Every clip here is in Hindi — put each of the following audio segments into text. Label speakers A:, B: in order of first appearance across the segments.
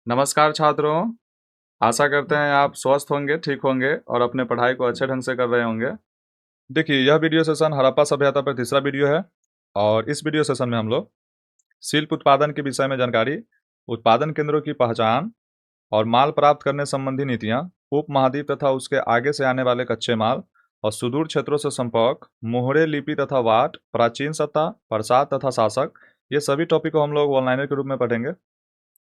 A: नमस्कार छात्रों। आशा करते हैं आप स्वस्थ होंगे, ठीक होंगे और अपने पढ़ाई को अच्छे ढंग से कर रहे होंगे। देखिए, यह वीडियो सेशन हड़प्पा सभ्यता पर तीसरा वीडियो है और इस वीडियो सेशन में हम लोग शिल्प उत्पादन के विषय में जानकारी, उत्पादन केंद्रों की पहचान और माल प्राप्त करने संबंधी नीतियाँ, उपमहाद्वीप तथा उसके आगे से आने वाले कच्चे माल और सुदूर क्षेत्रों से संपर्क, मोहरे लिपि तथा वाट, प्राचीन सत्ता, प्रसाद तथा शासक, ये सभी टॉपिक को हम लोग ऑनलाइनर के रूप में पढ़ेंगे।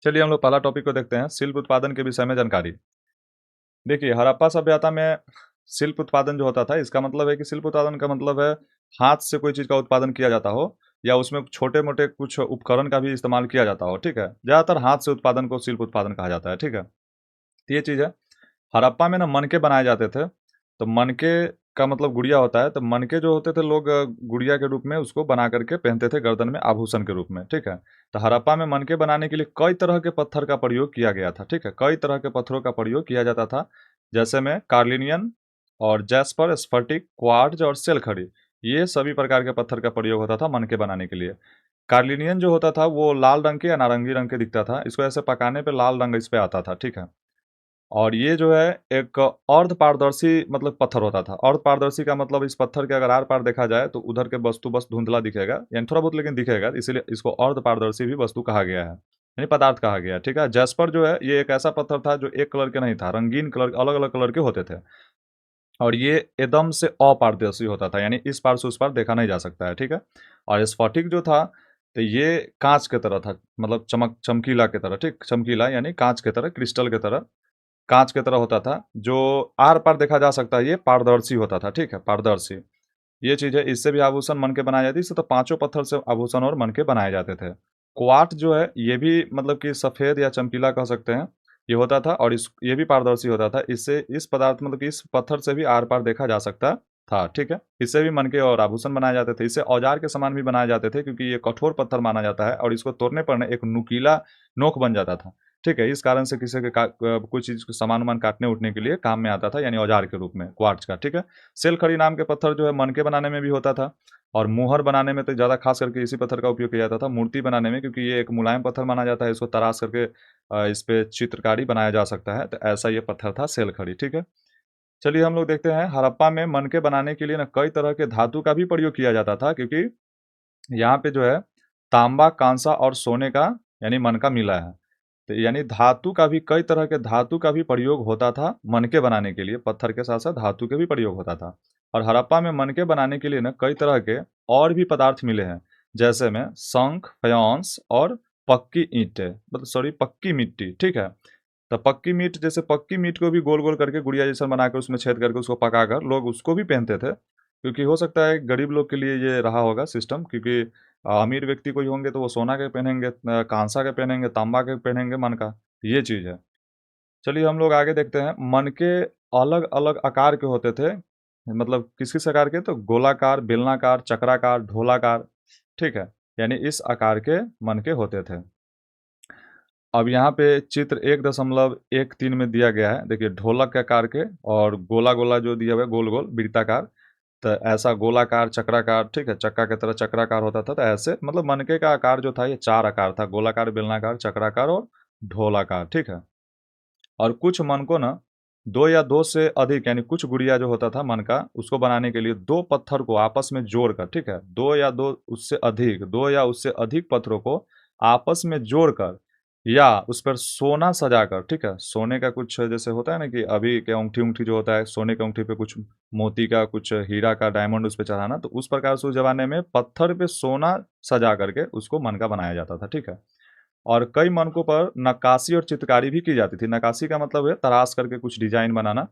A: चलिए हम लोग पहला टॉपिक को देखते हैं, शिल्प उत्पादन के विषय में जानकारी। देखिए, हड़प्पा सभ्यता में शिल्प उत्पादन जो होता था, इसका मतलब है कि शिल्प उत्पादन का मतलब है हाथ से कोई चीज़ का उत्पादन किया जाता हो या उसमें छोटे-मोटे कुछ उपकरण का भी इस्तेमाल किया जाता हो, ठीक है? ज़्यादातर हाथ से उत्पादन को शिल्प उत्पादन कहा जाता है, ठीक है? तो ये चीज़ है। हड़प्पा में ना मनके बनाए जाते थे, तो मनके का मतलब गुड़िया होता है, तो मनके जो होते थे लोग गुड़िया के रूप में उसको बना करके पहनते थे गर्दन में आभूषण के रूप में, ठीक है? तो हड़प्पा में मनके बनाने के लिए कई तरह के पत्थर का प्रयोग किया गया था, ठीक है? कई तरह के पत्थरों का प्रयोग किया जाता था, जैसे में कार्लिनियन और जैस्पर, स्फटिक, क्वार्ट्ज और सेलखड़ी, ये सभी प्रकार के पत्थर का प्रयोग होता था मनके बनाने के लिए। कार्लिनियन जो होता था वो लाल रंग के या नारंगी रंग के दिखता था, इसको ऐसे पकाने पे लाल रंग इस पे आता था, ठीक है? और ये जो है एक अर्ध पारदर्शी मतलब पत्थर होता था। अर्ध पारदर्शी का मतलब इस पत्थर के अगर आर-पार देखा जाए तो उधर के वस्तु बस धुंधला दिखेगा, यानी थोड़ा बहुत लेकिन दिखेगा, इसीलिए इसको अर्ध पारदर्शी भी वस्तु कहा गया है, यानी पदार्थ कहा गया है, ठीक है? जैस्पर जो है ये एक ऐसा पत्थर था जो एक कलर के नहीं था, रंगीन कलर अलग-अलग कलर के होते थे और ये एकदम से अपारदर्शी होता था, यानी इस पार से उस पार देखा नहीं जा सकता है, ठीक है? और स्फटिक जो था, तो ये काँच की तरह था, मतलब चमकीला की तरह, ठीक? चमकीला यानी काँच की तरह, क्रिस्टल की तरह काँच की तरह होता था, जो आर-पार देखा जा सकता है, ये पारदर्शी होता था, ठीक है? पारदर्शी। ये चीज़ है, इससे भी आभूषण मनके बनाए जाते, इससे तो पाँचों पत्थर से आभूषण और मनके बनाए जाते थे। क्वार्ट्ज जो है, ये भी मतलब कि सफ़ेद या चमकीला कह सकते हैं, ये होता था और ये भी पारदर्शी होता था। इससे इस पदार्थ मतलब कि इस पत्थर से भी आर-पार देखा जा सकता था, ठीक है? इससे भी मनके और आभूषण बनाए जाते थे। इससे औजार के समान भी बनाए जाते थे क्योंकि ये कठोर पत्थर माना जाता है और इसको तोड़ने पर ना एक नुकीला नोक बन जाता था। ठीक है, इस कारण से किसी के कोई चीज़ को सामान-वामान काटने-वूटने के लिए काम में आता था, यानी औजार के रूप में क्वार्ट्ज का, ठीक है? सेलखड़ी नाम के पत्थर जो है मनके बनाने में भी होता था और मुहर बनाने में तो ज़्यादा खास करके इसी पत्थर का उपयोग किया जाता था। मूर्ति बनाने में क्योंकि ये एक मुलायम पत्थर माना जाता है, इसको तराश करके इस पे चित्रकारी बनाया जा सकता है, तो ऐसा ये पत्थर था सेलखड़ी, ठीक है? चलिए हम लोग देखते हैं हड़प्पा में मनके बनाने के लिए ना कई तरह के धातु का भी प्रयोग किया जाता था क्योंकि यहाँ पे जो है तांबा, कांसा और सोने का यानी मनका मिला है। तो यानी धातु का भी कई तरह के धातु का भी प्रयोग होता था मनके बनाने के लिए, पत्थर के साथ-साथ धातु के भी प्रयोग होता था। और हड़प्पा में मनके बनाने के लिए ना कई तरह के और भी पदार्थ मिले हैं, जैसे में शंख, फायांस और पक्की ईंटें मतलब सॉरी पक्की मिट्टी, ठीक है? तो पक्की मीट जैसे पक्की मीट को भी गोल-गोल करके गुड़िया जैसा बनाकर उसमें छेद करके उसको पकाकर लोग उसको भी पहनते थे। क्योंकि हो सकता है गरीब लोग के लिए ये रहा होगा सिस्टम क्योंकि अमीर व्यक्ति कोई होंगे तो वो सोना के पहनेंगे, कांसा के पहनेंगे, तांबा के पहनेंगे मन का, ये चीज़ है। चलिए हम लोग आगे देखते हैं, मनके अलग-अलग आकार के होते थे, मतलब किस-किस आकार के तो गोलाकार, बेलनाकार, चक्राकार, ढोलाकार, ठीक है? यानी इस आकार के मनके होते थे। अब यहाँ पे चित्र 1.13 में दिया गया है, देखिए ढोलक के आकार के और गोला-गोला जो दिया हुआ है गोल-गोल वृत्ताकार, तो ऐसा गोलाकार, चक्राकार, ठीक है? चक्का की तरह चक्राकार होता था, तो ऐसे मतलब मनके का आकार जो था ये 4 आकार था, गोलाकार, बेलनाकार, चक्राकार और ढोलाकार, ठीक है? और कुछ मनकों ना 2 या 2 से अधिक यानी कुछ गुड़िया जो होता था मन का, उसको बनाने के लिए 2 पत्थर को आपस में जोड़कर, ठीक है? 2 या उससे अधिक पत्थरों को आपस में जोड़कर या उस पर सोना सजाकर, ठीक है? सोने का कुछ जैसे होता है ना कि अभी के अंगूठी-वंगूठी जो होता है, सोने के अंगूठी पे कुछ मोती का, कुछ हीरा का, डायमंड उस पे चढ़ाना, तो उस प्रकार से उस ज़माने में पत्थर पे सोना सजा करके उसको मन का बनाया जाता था, ठीक है? और कई मनकों पर नक्काशी और चित्रकारी भी की जाती थी। नक्काशी का मतलब है तराश करके कुछ डिज़ाइन बनाना।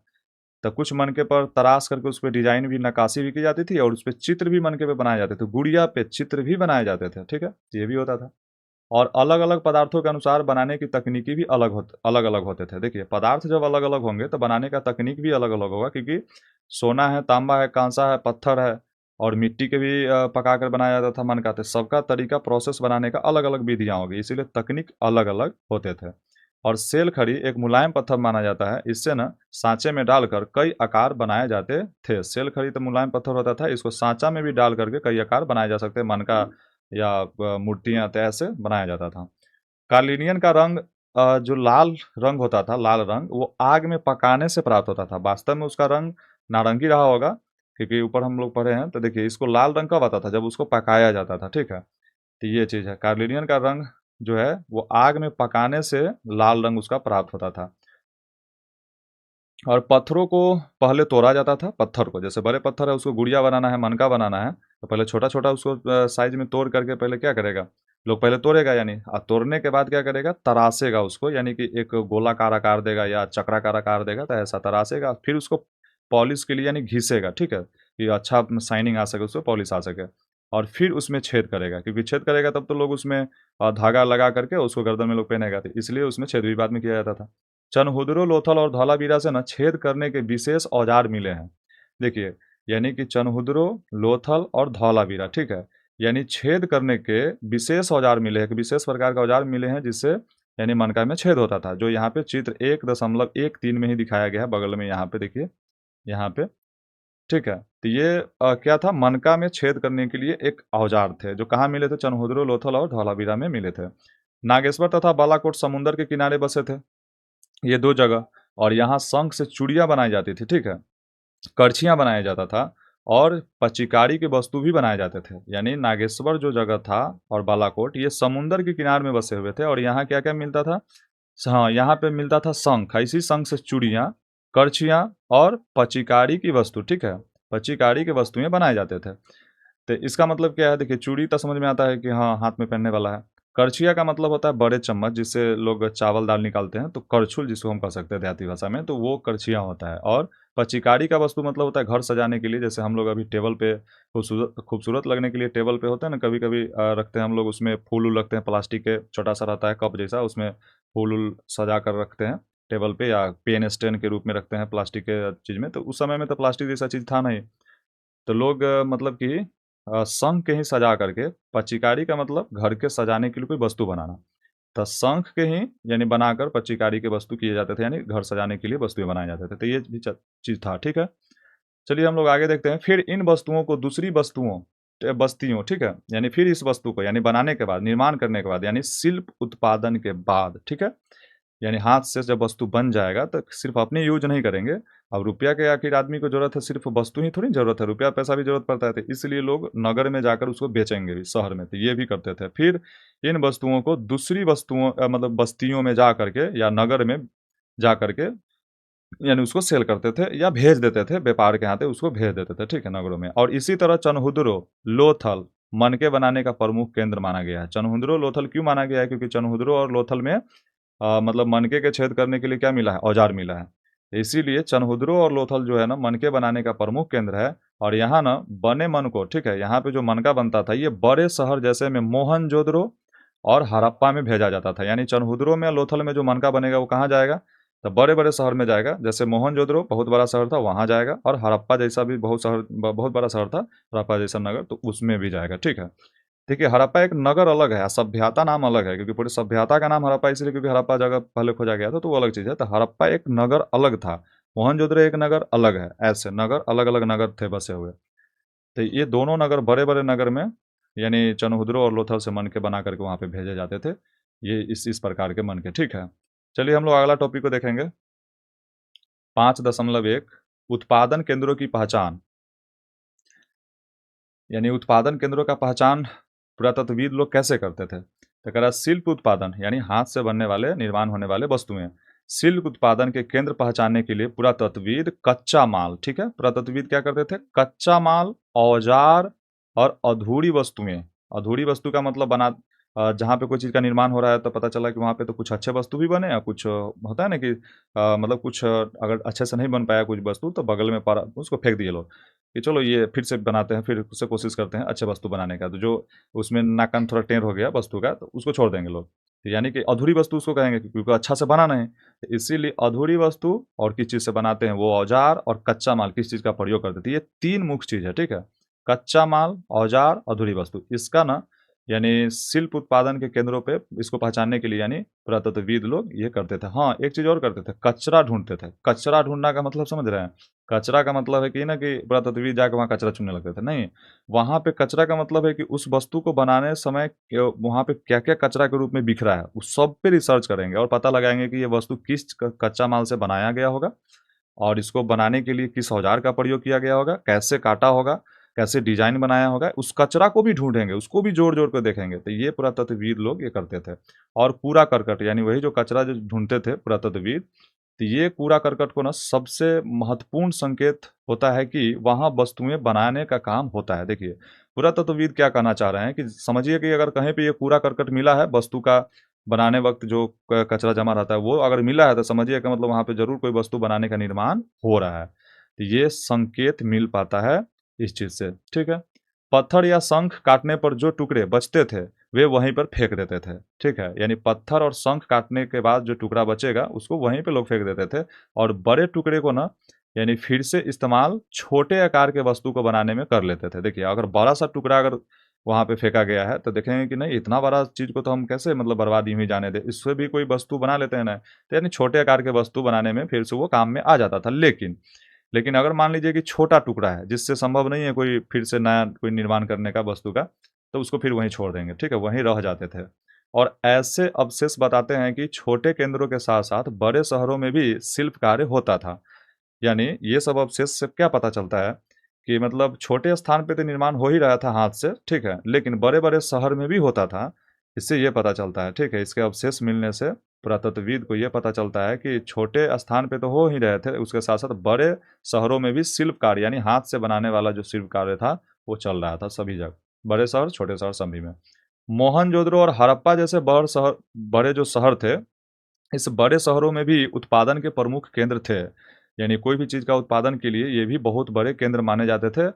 A: तो कुछ मनके पर तराश करके उसपे डिज़ाइन भी नक्काशी भी की जाती थी और उसपे चित्र भी मनके पे बनाए जाते थे। गुड़िया पे चित्र भी बनाए जाते थे, ठीक है? ये भी होता था। और अलग-अलग पदार्थों के अनुसार बनाने की तकनीकी भी अलग-अलग होते थे। देखिए, पदार्थ जब अलग-अलग होंगे तो बनाने का तकनीक भी अलग-अलग होगा क्योंकि सोना है, तांबा है, काँसा है, पत्थर है और मिट्टी के भी पकाकर बनाया जाता था मन का, तो सबका तरीका प्रोसेस बनाने का अलग-अलग विधियाँ होगी, इसीलिए तकनीक अलग-अलग होते थे। और सेल खड़ी एक मुलायम पत्थर माना जाता है, इससे ना साँचे में डालकर कई आकार बनाए जाते थे। सेल खड़ी तो मुलायम पत्थर होता था, इसको साँचा में भी डाल करके कई आकार बनाए जा सकते हैं, मन का या मूर्तियाँ तो ऐसे बनाया जाता था। कार्लिनियन का रंग जो लाल रंग होता था, लाल रंग, वो आग में पकाने से प्राप्त होता था। वास्तव में उसका रंग नारंगी रहा होगा, क्योंकि ऊपर हम लोग पढ़े हैं। तो देखिए, इसको लाल रंग कब आता था? जब उसको पकाया जाता था, ठीक है? तो ये चीज़ है। कार्लिनियन का रंग जो है, वो आग में पकाने से लाल रंग उसका प्राप्त होता था। और पत्थरों को पहले तोड़ा जाता था, पत्थर को, जैसे बड़े पत्थर है उसको गुड़िया बनाना है, मनका बनाना है, तो पहले छोटा-छोटा उसको साइज़ में तोड़ करके पहले क्या करेगा, लोग पहले तोड़ेगा, यानी तोड़ने के बाद क्या करेगा, तराशेगा उसको, यानी कि एक गोलाकार आकार देगा या चक्राकार आकार देगा, तो ऐसा तराशेगा, फिर उसको पॉलिश के लिए यानी घिसेगा, ठीक है? कि अच्छा शाइनिंग आ सके, उसको पॉलिश आ सके। और फिर उसमें छेद करेगा, क्योंकि छेद करेगा तब तो लोग उसमें धागा लगा करके उसको गर्दन में लोग पहनेगा, तो इसलिए उसमें छेद भी बाद में किया जाता था। चनहुदरो, लोथल और धौलावीरा से ना छेद करने के विशेष औजार मिले हैं। देखिए, यानी कि चनहुदरो, लोथल और धौलावीरा, ठीक है? यानी छेद करने के विशेष औजार मिले हैं, कि विशेष प्रकार का औजार मिले हैं जिससे यानी मनका में छेद होता था, जो यहाँ पे चित्र 1.13 में ही दिखाया गया है, बगल में यहाँ पे देखिए, यहाँ पे, ठीक है? तो ये क्या था, मनका में छेद करने के लिए एक औजार थे, जो कहाँ मिले थे? चनहुदरो, लोथल और धौलावीरा में मिले थे। नागेश्वर तथा बालाकोट समुद्र के किनारे बसे थे, ये 2 जगह। और यहाँ शंख से चूड़ियाँ बनाई जाती थी, ठीक है? करछियाँ बनाया जाता था और पच्चीकारी के वस्तु भी बनाए जाते थे। यानी नागेश्वर जो जगह था और बालाकोट, ये समुद्र के किनारे में बसे हुए थे, और यहाँ क्या-क्या मिलता था? हाँ, यहाँ पे मिलता था शंख, इसी शंख से चूड़ियाँ, करछियाँ और पच्चीकारी की वस्तु, ठीक है? पच्चीकारी की वस्तुएँ बनाए जाते थे। तो इसका मतलब क्या है? देखिए, चूड़ी तो समझ में आता है कि हाँ, हाथ में पहनने वाला है। करछिया का मतलब होता है बड़े चम्मच, जिससे लोग चावल दाल निकालते हैं, तो करछुल जिसको हम कह सकते हैं देहाती भाषा में, तो वो करछिया होता है। और पच्चीकारी का वस्तु मतलब होता है घर सजाने के लिए, जैसे हम लोग अभी टेबल पे खूबसूरत खूबसूरत लगने के लिए टेबल पे होते हैं ना, कभी-कभी रखते हैं हम लोग, उसमें फूल-वूल रखते हैं, प्लास्टिक के छोटा-सा रहता है कप जैसा, उसमें फूल-वूल सजा कर रखते हैं टेबल पे, या पेन स्टैंड के रूप में रखते हैं प्लास्टिक के चीज़ में। तो उस समय में तो प्लास्टिक जैसा चीज़ था नहीं। तो लोग मतलब कि शंख के ही सजा करके, पच्चीकारी का मतलब घर के सजाने के लिए कोई वस्तु बनाना। तो शंख के ही यानी बनाकर पच्चीकारी के वस्तु किए जाते थे, यानी घर सजाने के लिए वस्तुएँ बनाए जाते थे। तो ये भी चीज़ था, ठीक है? चलिए हम लोग आगे देखते हैं। फिर इन वस्तुओं को दूसरी वस्तुओं बस्तियों, ठीक है? यानी फिर इस वस्तु को यानी बनाने के बाद, निर्माण करने के बाद, यानी शिल्प उत्पादन के बाद, ठीक है? यानी हाथ से जब वस्तु बन जाएगा तो सिर्फ अपने यूज नहीं करेंगे। अब रुपया के आखिर आदमी को ज़रूरत है, सिर्फ वस्तु ही थोड़ी ज़रूरत है, रुपया पैसा भी ज़रूरत पड़ता है, तो इसलिए लोग नगर में जाकर उसको बेचेंगे भी, शहर में, तो ये भी करते थे। फिर इन वस्तुओं को दूसरी वस्तुओं मतलब बस्तियों में जा करके या नगर में जा करके यानी उसको सेल करते थे या भेज देते थे, व्यापार के हाथे उसको भेज देते थे, ठीक है, नगरों में। और इसी तरह चनहुदरो, लोथल मनके बनाने का प्रमुख केंद्र माना गया है। चनहुदरो, लोथल क्यों माना गया है? क्योंकि चनहुदरो और लोथल में मतलब मनके के छेद करने के लिए क्या मिला है? औजार मिला है। इसीलिए चनहुदरो और लोथल जो है ना, मनके बनाने का प्रमुख केंद्र है। और यहाँ ना बने मनको, ठीक है, यहाँ पे जो मनका बनता था, ये बड़े शहर जैसे में मोहनजोदड़ो और हड़प्पा में भेजा जाता था। यानी चनहुदरो में, लोथल में जो मनका बनेगा वो कहाँ जाएगा? तो बड़े-बड़े शहर में जाएगा, जैसे मोहनजोदड़ो बहुत बड़ा शहर था, वहाँ जाएगा, और हड़प्पा जैसा भी बहुत बड़ा शहर था, हड़प्पा जैसा नगर, तो उसमें भी जाएगा, ठीक है। देखिए, हड़प्पा एक नगर अलग है, सभ्यता नाम अलग है, क्योंकि पूरी सभ्यता का नाम हड़प्पा इसलिए क्योंकि हड़प्पा जगह पहले खोजा गया था, तो वो अलग चीज़ है। तो हड़प्पा एक नगर अलग था, मोहनजोदड़ो एक नगर अलग है, ऐसे नगर अलग-अलग नगर थे बसे हुए। तो ये दोनों नगर बड़े-बड़े नगर में यानी चनहुदरो और लोथल से मनके बना करके वहाँ पे भेजे जाते थे। ये इस प्रकार के मनके, ठीक है। चलिए हम लोग अगला टॉपिक को देखेंगे। 5.1 उत्पादन केंद्रों की पहचान। यानी उत्पादन केंद्रों का पहचान पुरातत्वविद लोग कैसे करते थे? तो कह रहा शिल्प उत्पादन यानी हाथ से बनने वाले, निर्माण होने वाले वस्तुएं। शिल्प उत्पादन के केंद्र पहचानने के लिए पुरातत्वविद कच्चा माल, ठीक है, पुरातत्वविद क्या करते थे? कच्चा माल, औजार और अधूरी वस्तुएं। अधूरी वस्तु का मतलब जहाँ पे कोई चीज़ का निर्माण हो रहा है, तो पता चला कि वहाँ पे तो कुछ अच्छे वस्तु भी बने, और कुछ होता है ना कि मतलब कुछ अगर अच्छे से नहीं बन पाया कुछ वस्तु, तो बगल में पड़ा उसको फेंक दिए लोग, कि चलो ये फिर से बनाते हैं, फिर से कोशिश करते हैं अच्छे वस्तु बनाने का। तो जो उसमें नाकान थोड़ा टेढ़ हो गया वस्तु का, तो उसको छोड़ देंगे लोग। तो यानी कि अधूरी वस्तु उसको कहेंगे, क्योंकि अच्छा से बना नहीं। तो इसीलिए अधूरी वस्तु और किस चीज़ से बनाते हैं, वो औजार और कच्चा माल किस चीज़ का प्रयोग करते थे। ये 3 मुख्य चीज़ है, ठीक है? कच्चा माल, औजार, अधूरी वस्तु। इसका ना यानी शिल्प उत्पादन के केंद्रों पे इसको पहचानने के लिए यानी पुरातत्वविद लोग ये करते थे। हाँ, एक चीज़ और करते थे, कचरा ढूँढते थे। कचरा ढूँढना का मतलब समझ रहे हैं? कचरा का मतलब है कि ना कि पुरातत्वविद जाके वहाँ कचरा चुनने लगते थे, नहीं। वहाँ पे कचरा का मतलब है कि उस वस्तु को बनाने समय वहाँ पे क्या-क्या कचरा के रूप में बिखरा है, उस सब पे रिसर्च करेंगे और पता लगाएँगे कि ये वस्तु किस क कच्चा माल से बनाया गया होगा और इसको बनाने के लिए किस औज़ार का प्रयोग किया गया होगा, कैसे काटा होगा, कैसे डिज़ाइन बनाया होगा, उस कचरा को भी ढूँढेंगे, उसको भी जोड़-जोड़ के देखेंगे। तो ये पुरातत्वविद लोग ये करते थे। और कूड़ा-करकट यानी वही जो कचरा जो ढूँढते थे पुरातत्वविद, तो ये कूड़ा-करकट को ना सबसे महत्वपूर्ण संकेत होता है कि वहाँ वस्तुएँ बनाने का काम होता है। देखिए, पुरातत्वविद क्या कहना चाह रहे हैं कि समझिए कि अगर कहीं पे ये कूड़ा-करकट मिला है, वस्तु का बनाने वक़्त जो क कचरा जमा रहता है, वो अगर मिला है तो समझिए कि मतलब वहाँ पे ज़रूर कोई वस्तु बनाने का निर्माण हो रहा है। तो ये संकेत मिल पाता है इस चीज़ से, ठीक है? पत्थर या शंख काटने पर जो टुकड़े बचते थे, वे वहीं पर फेंक देते थे, ठीक है? यानी पत्थर और शंख काटने के बाद जो टुकड़ा बचेगा, उसको वहीं पे लोग फेंक देते थे और बड़े टुकड़े को ना यानी फिर से इस्तेमाल छोटे आकार के वस्तु को बनाने में कर लेते थे। देखिए, अगर बड़ा-सा टुकड़ा अगर वहाँ पे फेंका गया है, तो देखेंगे कि नहीं इतना बड़ा चीज़ को तो हम कैसे मतलब बर्बाद यूँ ही जाने दें, इससे भी कोई वस्तु बना लेते हैं ना। तो यानी छोटे आकार के वस्तु बनाने में फिर से वो काम में आ जाता था। लेकिन अगर मान लीजिए कि छोटा टुकड़ा है, जिससे संभव नहीं है कोई फिर से नया कोई निर्माण करने का वस्तु का, तो उसको फिर वहीं छोड़ देंगे, ठीक है? वहीं रह जाते थे। और ऐसे अवशेष बताते हैं कि छोटे केंद्रों के साथ-साथ बड़े शहरों में भी शिल्प कार्य होता था। यानी ये सब अवशेष से क्या पता चलता है कि मतलब छोटे स्थान पे तो निर्माण हो ही रहा था हाथ से, ठीक है? लेकिन बड़े-बड़े शहर में भी होता था। इससे ये पता चलता है, ठीक है? इसके अवशेष मिलने से पुरातत्वविद को ये पता चलता है कि छोटे स्थान पे तो हो ही रहे थे, उसके साथ-साथ बड़े शहरों में भी शिल्प कार्य यानी हाथ से बनाने वाला जो शिल्प कार्य था, वो चल रहा था सभी जगह। बड़े शहर, छोटे शहर सभी में। मोहनजोदड़ो और हड़प्पा जैसे बड़े जो शहर थे, इस बड़े शहरों में भी उत्पादन के प्रमुख केंद्र थे। यानी कोई भी चीज़ का उत्पादन के लिए ये भी बहुत बड़े केंद्र माने जाते थे,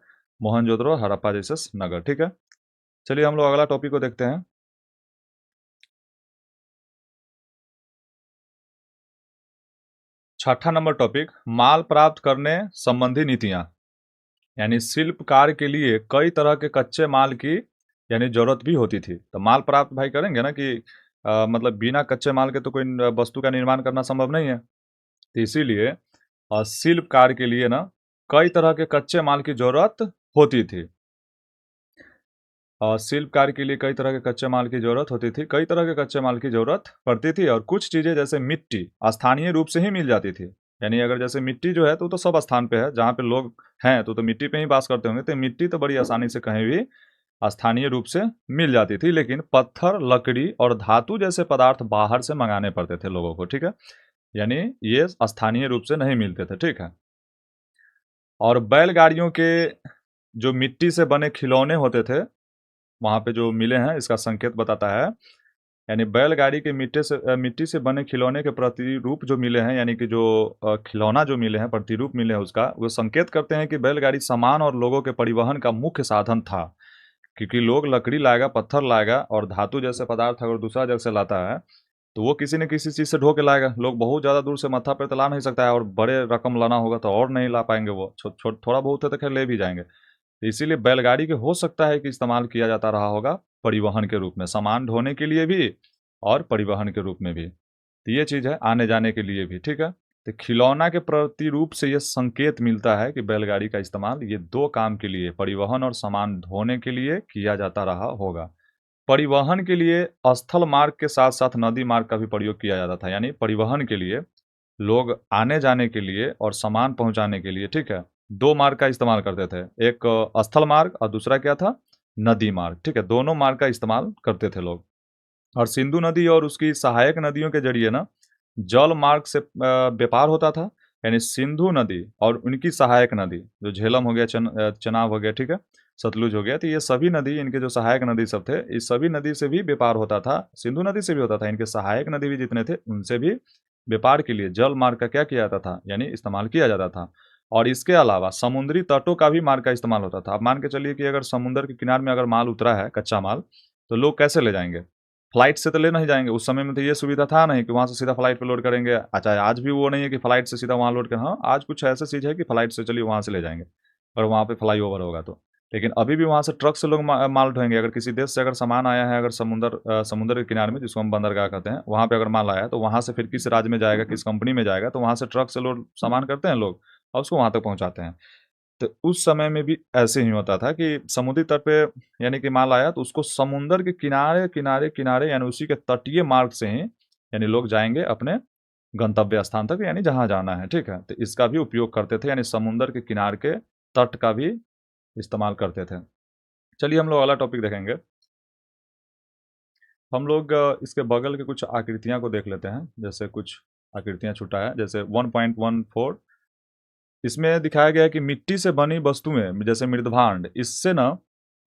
A: मोहनजोदड़ो, हड़प्पा जैसे नगर, ठीक है? चलिए हम लोग अगला टॉपिक को देखते हैं। छठा नंबर टॉपिक, माल प्राप्त करने संबंधी नीतियाँ। यानी शिल्प कार्य के लिए कई तरह के कच्चे माल की यानी ज़रूरत भी होती थी। तो माल प्राप्त भाई करेंगे ना कि मतलब बिना कच्चे माल के तो कोई वस्तु का निर्माण करना संभव नहीं है। तो इसीलिए शिल्प कार्य के लिए ना कई तरह के कच्चे माल की ज़रूरत होती थी। शिल्प कार्य के लिए कई तरह के कच्चे माल की ज़रूरत होती थी, कई तरह के कच्चे माल की ज़रूरत पड़ती थी और कुछ चीज़ें जैसे मिट्टी स्थानीय रूप से ही मिल जाती थी। यानी अगर जैसे मिट्टी जो है तो सब स्थान पे है, जहाँ पे लोग हैं तो मिट्टी पे ही वास करते होंगे, तो मिट्टी तो बड़ी आसानी से कहीं भी स्थानीय रूप से मिल जाती थी, लेकिन पत्थर, लकड़ी और धातु जैसे पदार्थ बाहर से मँगाने पड़ते थे लोगों को, ठीक है? यानी ये स्थानीय रूप से नहीं मिलते थे, ठीक है? और बैलगाड़ियों के जो मिट्टी से बने खिलौने होते थे, वहाँ पे जो मिले हैं इसका संकेत बताता है। यानी बैलगाड़ी के मिट्टी से बने खिलौने के प्रतिरूप जो मिले हैं यानी कि जो खिलौना जो मिले हैं, प्रतिरूप मिले हैं उसका, वो संकेत करते हैं कि बैलगाड़ी सामान और लोगों के परिवहन का मुख्य साधन था। क्योंकि लोग लकड़ी लाएगा, पत्थर लाएगा और धातु जैसे पदार्थ अगर दूसरा जगह से लाता है, तो वो किसी न किसी चीज़ से ढो के लाएगा। लोग बहुत ज़्यादा दूर से माथा पे तो ला नहीं सकता है और बड़े रकम लाना होगा तो और नहीं ला पाएँगे वो। थोड़ा बहुत है तो खैर ले भी जाएँगे। तो इसीलिए बैलगाड़ी के हो सकता है कि इस्तेमाल किया जाता रहा होगा परिवहन के रूप में, सामान ढोने के लिए भी और परिवहन के रूप में भी। तो ये चीज़ है आने-जाने के लिए भी, ठीक है? तो खिलौना के प्रतिरूप से ये संकेत मिलता है कि बैलगाड़ी का इस्तेमाल ये 2 काम के लिए, परिवहन और सामान ढोने के लिए किया जाता रहा होगा। परिवहन के लिए स्थल मार्ग के साथ-साथ नदी मार्ग का भी प्रयोग किया जाता था। यानी परिवहन के लिए लोग आने-जाने के लिए और सामान पहुँचाने के लिए, ठीक है? 2 मार्ग का इस्तेमाल करते थे। एक स्थल मार्ग और दूसरा क्या था? नदी मार्ग, ठीक है? दोनों मार्ग का इस्तेमाल करते थे लोग। और सिंधु नदी और उसकी सहायक नदियों के ज़रिए ना जल मार्ग से व्यापार होता था। यानी सिंधु नदी और उनकी सहायक नदी, जो झेलम हो गया, चेनाब हो गया, ठीक है? सतलुज हो गया, तो ये सभी नदी इनके जो सहायक नदी सब थे, इस सभी नदी से भी व्यापार होता था। सिंधु नदी से भी होता था, इनके सहायक नदी भी जितने थे, उनसे भी व्यापार के लिए जल मार्ग का क्या किया जाता था? यानी इस्तेमाल किया जाता था। और इसके अलावा समुद्री तटों का भी मार्ग का इस्तेमाल होता था। अब मान के चलिए कि अगर समुद्र के किनारे में अगर माल उतरा है, कच्चा माल, तो लोग कैसे ले जाएँगे? फ्लाइट से तो ले नहीं जाएँगे, उस समय में तो ये सुविधा था नहीं कि वहाँ से सीधा फ्लाइट पे लोड करेंगे। अच्छा, आज भी वो नहीं है कि फ्लाइट से सीधा वहाँ लोड कर हाँ, आज कुछ ऐसी चीज़ है कि फ्लाइट से चलिए वहाँ से ले जाएँगे, और वहाँ पे फ्लाईओवर होगा तो। लेकिन अभी भी वहाँ से ट्रक से लोग माल ढोएंगे। अगर किसी देश से अगर सामान आया है, अगर समुद्र के किनारे में, जिसको हम बंदरगाह कहते हैं, वहाँ पे अगर माल आया है, तो वहाँ से फिर किस राज्य में जाएगा, किस कंपनी में जाएगा, तो वहाँ से ट्रक से लोड सामान करते हैं लोग और उसको वहाँ तक पहुँचाते हैं। तो उस समय में भी ऐसे ही होता था कि समुद्री तट पे यानी कि माल आया तो उसको समुद्र के किनारे किनारे किनारे यानी उसी के तटीय मार्ग से ही यानी लोग जाएंगे अपने गंतव्य स्थान तक, यानी जहाँ जाना है। ठीक है, तो इसका भी उपयोग करते थे, यानी समुद्र के किनारे के तट का भी इस्तेमाल करते थे। चलिए हम लोग अगला टॉपिक देखेंगे। हम लोग इसके बगल के कुछ आकृतियां को देख लेते हैं। जैसे कुछ आकृतियां छूटा है, जैसे 1.14 इसमें दिखाया गया है कि मिट्टी से बनी वस्तुएं जैसे मृदभांड, इससे ना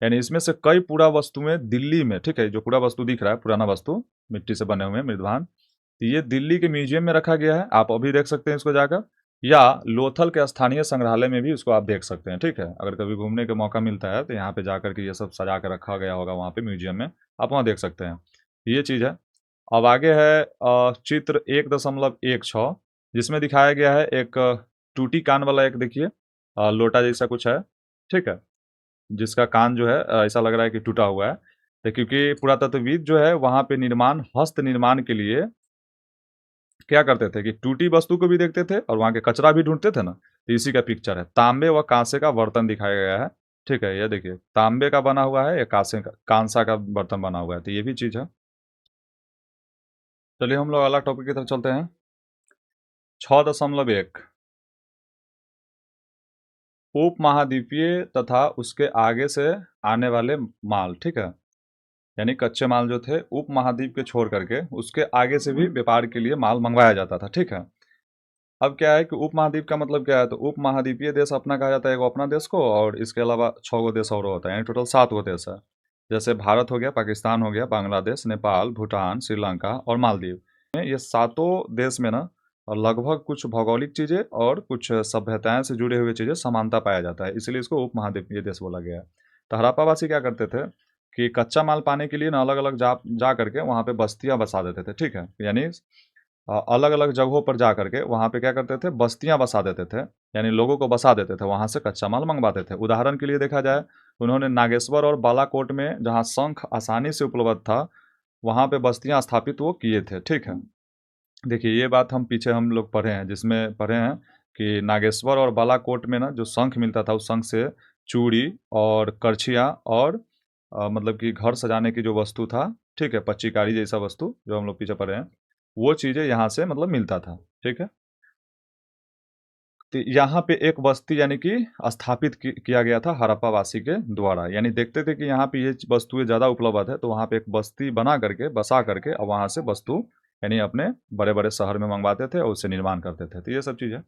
A: यानी इसमें से कई पुरा वस्तुएं दिल्ली में, ठीक है, जो पूरा वस्तु दिख रहा है पुराना वस्तु मिट्टी से बने हुए मृदभांड, तो ये दिल्ली के म्यूजियम में रखा गया है। आप अभी देख सकते हैं इसको जाकर, या लोथल के स्थानीय संग्रहालय में भी इसको आप देख सकते हैं। ठीक है, अगर कभी घूमने का मौका मिलता है तो यहाँ पे जाकर के ये सब सजा कर रखा गया होगा वहाँ पे म्यूजियम में, आप वहाँ देख सकते हैं। ये चीज़ है। अब आगे है चित्र 1.16 जिसमें दिखाया गया है एक टूटी कान वाला, एक देखिए लोटा जैसा कुछ है। ठीक है, जिसका कान जो है ऐसा लग रहा है कि टूटा हुआ है। तो क्योंकि पुरातत्वविद जो है वहाँ पे हस्त निर्माण के लिए क्या करते थे कि टूटी वस्तु को भी देखते थे और वहाँ के कचरा भी ढूंढते थे ना। तो इसी का पिक्चर है, तांबे व कांसे का बर्तन दिखाया गया है। ठीक है, ये देखिए तांबे का बना हुआ है या कांसा का बर्तन बना हुआ है, तो ये भी चीज़ है। चलिए हम लोग अगला टॉपिक की तरफ चलते हैं। 6.1 उपमहाद्वीपीय तथा उसके आगे से आने वाले माल। ठीक है, यानी कच्चे माल जो थे उपमहाद्वीप के छोड़ करके उसके आगे से भी व्यापार के लिए माल मंगवाया जाता था। ठीक है, अब क्या है कि उपमहाद्वीप का मतलब क्या है, तो उपमहाद्वीपीय देश अपना कहा जाता है, एगो अपना देश को, और इसके अलावा 6 गो देश और होता है, यानी टोटल 7 गो देश है। जैसे भारत हो गया, पाकिस्तान हो गया, बांग्लादेश, नेपाल, भूटान, श्रीलंका और मालदीव। ये सातों देश में ना लगभग कुछ भौगोलिक चीज़ें और कुछ सभ्यताएं से जुड़े हुए चीज़ें समानता पाया जाता है, इसलिए इसको उपमहाद्वीपीय देश बोला गया है। तो हड़प्पावासी क्या करते थे कि कच्चा माल पाने के लिए ना अलग अलग जा करके वहाँ पे बस्तियाँ बसा देते थे। ठीक है, यानी अलग अलग जगहों पर जा करके वहाँ पे क्या करते थे, बस्तियाँ बसा देते थे, यानी लोगों को बसा देते थे, वहाँ से कच्चा माल मंगवाते थे। उदाहरण के लिए देखा जाए, उन्होंने नागेश्वर और बालाकोट में जहाँ शंख आसानी से उपलब्ध था, वहाँ पे बस्तियाँ स्थापित वो किए थे। ठीक है, देखिए ये बात हम पीछे हम लोग पढ़े हैं, जिसमें पढ़े हैं कि नागेश्वर और बालाकोट में ना जो शंख मिलता था, उस शंख से चूड़ी और करछियाँ और मतलब कि घर सजाने की जो वस्तु था, ठीक है, पच्चीकारी जैसा वस्तु जो हम लोग पीछे पढ़े हैं, वो चीज़ें यहाँ से मतलब मिलता था। ठीक है, तो यहाँ पे एक बस्ती यानी कि स्थापित किया गया था हड़प्पावासी के द्वारा, यानी देखते थे कि यहाँ पे ये वस्तुएं ज़्यादा उपलब्ध है, तो वहाँ पे एक बस्ती बना करके बसा करके और वहाँ से वस्तु यानी अपने बड़े बड़े शहर में मंगवाते थे और उससे निर्माण करते थे। तो ये सब चीज़ है।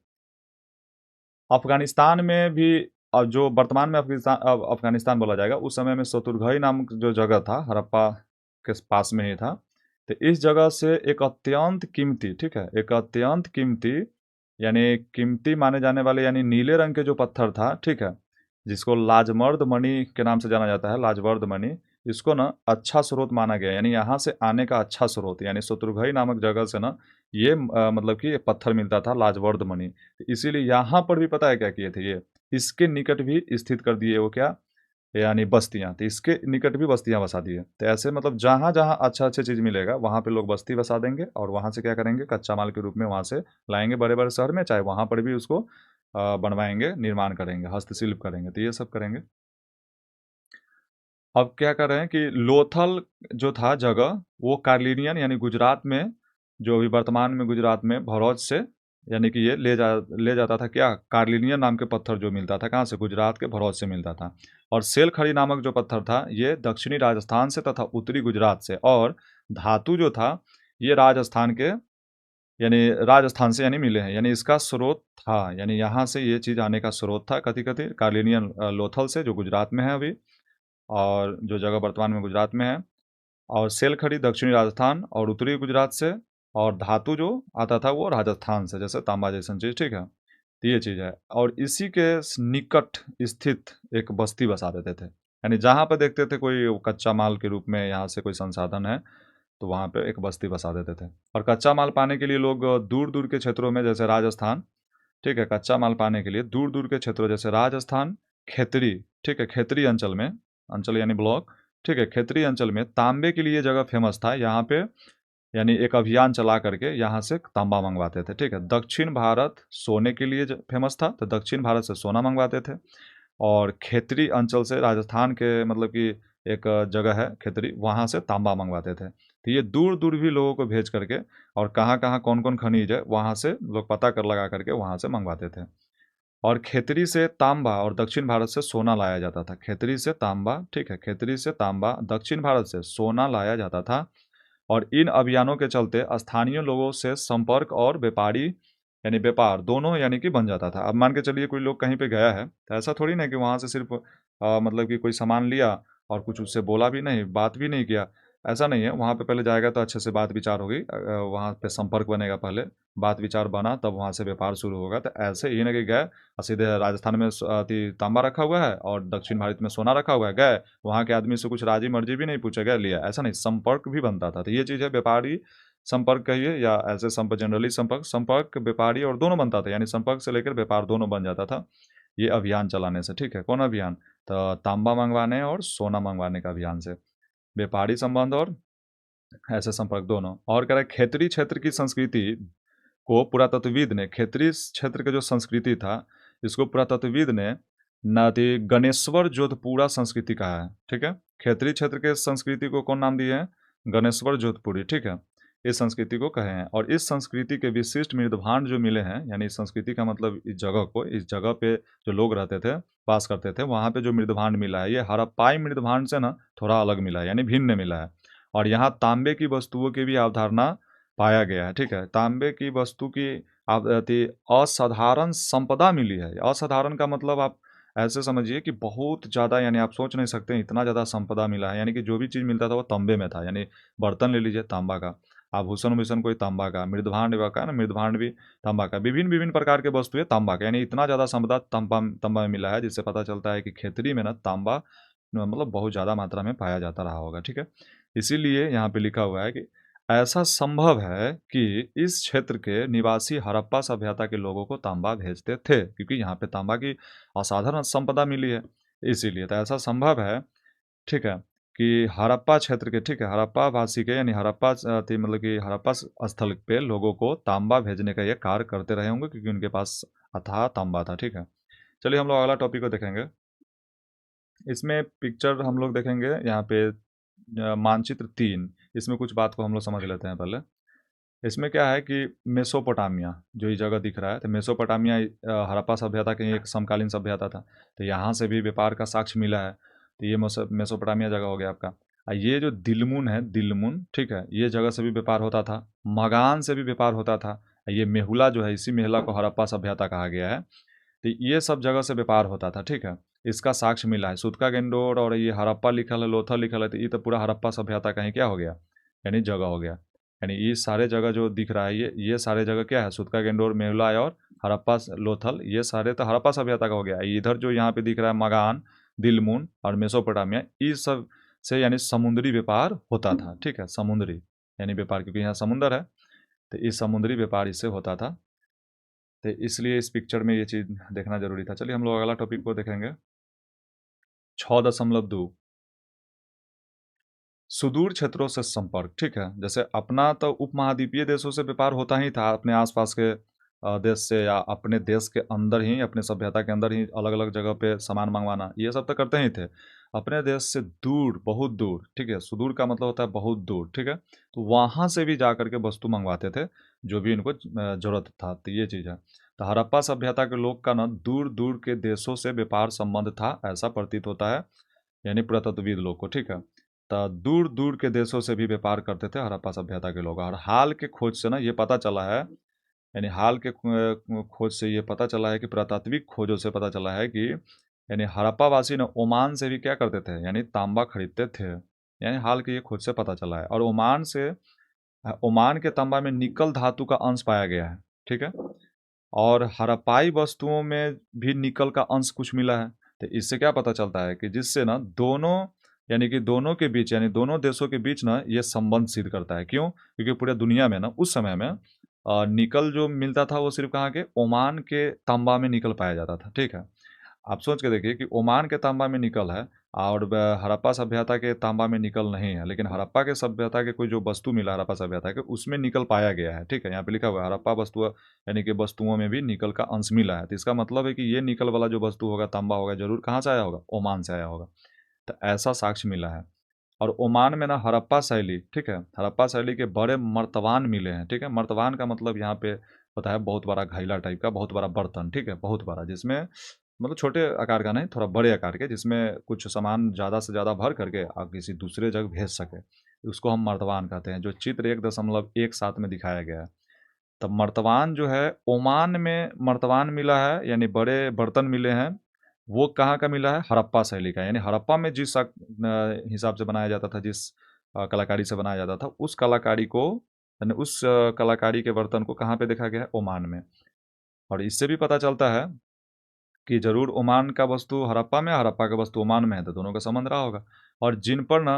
A: अफगानिस्तान में भी जो वर्तमान में अफगानिस्तान बोला जाएगा, उस समय में शत्रुघ्न नामक जो जगह था हड़प्पा के पास में ही था। तो इस जगह से एक अत्यंत कीमती, ठीक है, एक अत्यंत कीमती यानी कीमती माने जाने वाले यानी नीले रंग के जो पत्थर था, ठीक है, जिसको लाजमर्द मणि के नाम से जाना जाता है, लाजवर्द मणि, इसको ना अच्छा स्रोत माना गया, यानी यहाँ से आने का अच्छा स्रोत, यानी शत्रुघ्न नामक जगह से ना ये मतलब कि पत्थर मिलता था लाजवर्द मणि। इसीलिए यहाँ पर भी पता है क्या किए थे ये, इसके निकट भी स्थित कर दिए वो क्या, यानी बस्तियाँ, तो इसके निकट भी बस्तियाँ बसा दिए। तो ऐसे मतलब जहाँ-जहाँ अच्छा-अच्छा चीज़ मिलेगा वहाँ पे लोग बस्ती बसा देंगे और वहाँ से क्या करेंगे, कच्चा माल के रूप में वहाँ से लाएँगे बड़े-बड़े शहर में, चाहे वहाँ पर भी उसको बनवाएँगे, निर्माण करेंगे, हस्तशिल्प करेंगे, तो ये सब करेंगे। अब क्या कर रहे हैं कि लोथल जो था जगह, वो कार्लिनियन यानी गुजरात में, जो अभी वर्तमान में गुजरात में भरौज से, यानी कि ये ले जाता था क्या, कार्लिनियन नाम के पत्थर जो मिलता था कहाँ से, गुजरात के भरौज से मिलता था। और सेलखड़ी नामक जो पत्थर था, ये दक्षिणी राजस्थान से तथा उत्तरी गुजरात से, और धातु जो था ये राजस्थान के यानी राजस्थान से यानी मिले हैं, यानी इसका स्रोत था, यानी यहाँ से ये चीज़ आने का स्रोत था कथी-कथी, कार्लिनियन लोथल से, जो गुजरात में है अभी, और जो जगह वर्तमान में गुजरात में है, और सेलखड़ी दक्षिणी राजस्थान और उत्तरी गुजरात से, और धातु जो आता था वो राजस्थान से, जैसे तांबा जैसन चीज़। ठीक है, तो ये चीज़ है, और इसी के निकट स्थित एक बस्ती बसा देते थे, यानी जहाँ पे देखते थे कोई कच्चा माल के रूप में यहाँ से कोई संसाधन है, तो वहाँ पे एक बस्ती बसा देते थे। और कच्चा माल पाने के लिए लोग दूर दूर के क्षेत्रों में, जैसे राजस्थान, ठीक है, कच्चा माल पाने के लिए दूर दूर के क्षेत्रों जैसे राजस्थान, खेतड़ी ठीक है, खेतरी अंचल में, अंचल यानी ब्लॉक, ठीक है, खेतरी अंचल में तांबे के लिए जगह फेमस था। यहाँ पे यानी एक अभियान चला करके यहाँ से तांबा मंगवाते थे। ठीक है, दक्षिण भारत सोने के लिए फेमस था, तो दक्षिण भारत से सोना मंगवाते थे। और खेतरी अंचल से, राजस्थान के मतलब कि एक जगह है खेतरी, वहाँ से तांबा मंगवाते थे। तो ये दूर दूर भी लोगों को भेज करके, और कहाँ कहाँ कौन कौन खनिज है वहाँ से लोग पता कर लगा करके वहाँ से मंगवाते थे। और खेतरी से तांबा और दक्षिण भारत से सोना लाया जाता था। खेतरी से तांबा, ठीक है, खेतरी से तांबा, दक्षिण भारत से सोना लाया जाता था। और इन अभियानों के चलते स्थानीय लोगों से संपर्क और व्यापारी यानी व्यापार दोनों यानी कि बन जाता था। अब मान के चलिए कोई लोग कहीं पे गया है, तो ऐसा थोड़ी ना कि वहाँ से सिर्फ मतलब कि कोई सामान लिया और कुछ उससे बोला भी नहीं, बात भी नहीं किया। ऐसा नहीं है, वहाँ पे पहले जाएगा तो अच्छे से बात विचार होगी, वहाँ पे संपर्क बनेगा, पहले बात विचार बना तब वहाँ से व्यापार शुरू होगा। तो ऐसे ही ना कि गए और सीधे राजस्थान में तांबा रखा हुआ है और दक्षिण भारत में सोना रखा हुआ है, गए वहाँ के आदमी से कुछ राजी मर्जी भी नहीं पूछा गया, लिया, ऐसा नहीं, संपर्क भी बनता था। तो ये चीज़ है, व्यापारी संपर्क कहिए या ऐसे जनरली संपर्क, संपर्क व्यापारी और दोनों बनता था, यानी संपर्क से लेकर व्यापार दोनों बन जाता था ये अभियान चलाने से। ठीक है, कौन अभियान? तो तांबा मंगवाने और सोना मंगवाने का अभियान से, व्यापारी संबंध और ऐसे संपर्क दोनों। और कह रहे खेतरी क्षेत्र की संस्कृति को पुरातत्वविद ने, खेतरी क्षेत्र का जो संस्कृति था इसको पुरातत्वविद ने नदी गणेश्वर जोधपुरा संस्कृति कहा है। ठीक है, खेतरी क्षेत्र के संस्कृति को कौन नाम दिए हैं? गणेश्वर जोधपुरी। ठीक है, इस संस्कृति को कहे हैं। और इस संस्कृति के विशिष्ट मृदभांड जो मिले हैं, यानी इस संस्कृति का मतलब इस जगह को, इस जगह पे जो लोग रहते थे, वास करते थे, वहाँ पे जो मृदभांड मिला है ये हड़प्पाई मृदभांड से ना थोड़ा अलग मिला है, यानी भिन्न मिला है। और यहाँ तांबे की वस्तुओं की भी अवधारणा पाया गया है। ठीक है, तांबे की वस्तु की असाधारण संपदा मिली है। असाधारण का मतलब आप ऐसे समझिए कि बहुत ज़्यादा, यानी आप सोच नहीं सकते इतना ज़्यादा संपदा मिला है। यानी कि जो भी चीज़ मिलता था वो तांबे में था, यानी बर्तन ले लीजिए तांबा का, आभूषण वूषण कोई तांबा का, मृदभांड का ना, मृदभांड भी तांबा का, विभिन्न विभिन्न प्रकार के वस्तुएं तांबा का, यानी इतना ज़्यादा संपदा तांबा तांबा में मिला है, जिससे पता चलता है कि खेतरी में ना तांबा मतलब बहुत ज़्यादा मात्रा में पाया जाता रहा होगा। ठीक है, इसीलिए यहाँ पे लिखा हुआ है कि ऐसा संभव है कि इस क्षेत्र के निवासी हड़प्पा सभ्यता के लोगों को तांबा भेजते थे, क्योंकि यहाँ पे तांबा की असाधारण संपदा मिली है, इसीलिए। तो ऐसा संभव है, ठीक है, कि हड़प्पा क्षेत्र के, ठीक है, हड़प्पा वासी के, यानी हड़प्पा मतलब कि हड़प्पा स्थल पे लोगों को तांबा भेजने का ये कार्य करते रहे होंगे, क्योंकि उनके पास अथाह तांबा था। ठीक है, चलिए हम लोग अगला टॉपिक को देखेंगे। इसमें पिक्चर हम लोग देखेंगे यहाँ पे मानचित्र 3, इसमें कुछ बात को हम लोग समझ लेते हैं पहले। इसमें क्या है कि मेसोपोटामिया जो ये जगह दिख रहा है, तो मेसोपोटामिया हड़प्पा सभ्यता की एक समकालीन सभ्यता था, तो यहाँ से भी व्यापार का साक्ष्य मिला है। तो ये मेसोपोटामिया जगह हो गया आपका। ये जो दिलमुन है, दिलमुन, ठीक है, ये जगह से भी व्यापार होता था, मगान से भी व्यापार होता था। ये मेहुला जो है, इसी मेहुला को हड़प्पा सभ्यता कहा गया है। तो ये सब जगह से व्यापार होता था। ठीक है, इसका साक्ष्य मिला है, सूतका गेंडोर और ये हड़प्पा लिखल है, लोथल लिखल है, तो ये तो पूरा हड़प्पा सभ्यता का ही क्या हो गया, यानी जगह हो गया। यानी ये सारे जगह जो दिख रहा है, ये सारे जगह क्या है, सूतका गेंडोर, मेहुला और हड़प्पा लोथल, ये सारे तो हड़प्पा सभ्यता का हो गया। इधर जो यहाँ पे दिख रहा है मगान, दिलमुन और मेसोपोटामिया, इस सब से यानी समुद्री व्यापार होता था। ठीक है, समुद्री यानी व्यापार, क्योंकि यहाँ समुद्र है, तो इस समुद्री व्यापार इससे होता था। तो इसलिए इस पिक्चर में ये चीज़ देखना जरूरी था। चलिए हम लोग अगला टॉपिक को देखेंगे। 6.2 सुदूर क्षेत्रों से संपर्क। ठीक है, जैसे अपना तो उपमहाद्वीपीय देशों से व्यापार होता ही था, अपने आसपास के देश से, या अपने देश के अंदर ही, अपने सभ्यता के अंदर ही अलग अलग जगह पे सामान मंगवाना, ये सब तो करते ही थे। अपने देश से दूर, बहुत दूर, ठीक है, सुदूर का मतलब होता है बहुत दूर, ठीक है, तो वहाँ से भी जा करके वस्तु मंगवाते थे जो भी इनको जरूरत था। तो ये चीज़ है। तो हड़प्पा सभ्यता के लोग का ना दूर दूर के देशों से व्यापार संबंध था, ऐसा प्रतीत होता है, यानी पुरातत्वविद लोग को। ठीक है, तो दूर दूर के देशों से भी व्यापार करते थे हड़प्पा सभ्यता के लोग। और हाल के खोज से ना ये पता चला है, यानी हाल के खोज से ये पता चला है कि पुरातात्विक खोजों से पता चला है कि यानी हड़प्पा वासी ना ओमान से भी क्या करते थे, यानी तांबा खरीदते थे। यानी हाल के ये खोज से पता चला है। और ओमान से, ओमान के तांबा में निकल धातु का अंश पाया गया है। ठीक है, और हड़प्पाई वस्तुओं में भी निकल का अंश कुछ मिला है। तो इससे क्या पता चलता है कि जिससे ना दोनों, यानी कि दोनों के बीच, यानी दोनों देशों के बीच ना ये संबंध सिद्ध करता है। क्यों? क्योंकि पूरे दुनिया में ना उस समय में निकल जो मिलता था वो सिर्फ कहाँ के, ओमान के तांबा में निकल पाया जाता था। ठीक है, आप सोच के देखिए कि ओमान के तांबा में निकल है और हड़प्पा सभ्यता के तांबा में निकल नहीं है, लेकिन हड़प्पा के सभ्यता के कोई जो वस्तु मिला हड़प्पा सभ्यता के, उसमें निकल पाया गया है। ठीक है, यहाँ पे लिखा हुआ है हड़प्पा वस्तु यानी कि वस्तुओं में भी निकल का अंश मिला है। तो इसका मतलब है कि ये निकल वाला जो वस्तु होगा, तांबा होगा, जरूर कहाँ से आया होगा? ओमान से आया होगा। तो ऐसा साक्ष्य मिला है। और ओमान में ना हड़प्पा शैली, ठीक है, हड़प्पा शैली के बड़े मर्तबान मिले हैं। ठीक है, मर्तबान का मतलब यहाँ पे होता है बहुत बड़ा घैला टाइप का, बहुत बड़ा बर्तन। ठीक है, बहुत बड़ा, जिसमें मतलब छोटे आकार का नहीं, थोड़ा बड़े आकार के, जिसमें कुछ सामान ज़्यादा से ज़्यादा भर करके आप किसी दूसरे जगह भेज सके, उसको हम मर्तबान कहते हैं, जो चित्र 1.17 में दिखाया गया है। तब मर्तबान जो है, ओमान में मर्तबान मिला है, यानी बड़े बर्तन मिले हैं। वो कहाँ का मिला है? हड़प्पा शैली का, यानी हड़प्पा में जिस हिसाब से बनाया जाता था, जिस कलाकारी से बनाया जाता था, उस कलाकारी को, यानी उस कलाकारी के बर्तन को कहाँ पे देखा गया है? ओमान में। और इससे भी पता चलता है कि जरूर ओमान का वस्तु हड़प्पा में, हड़प्पा का वस्तु ओमान में है, तो दोनों का संबंध रहा होगा। और जिन पर ना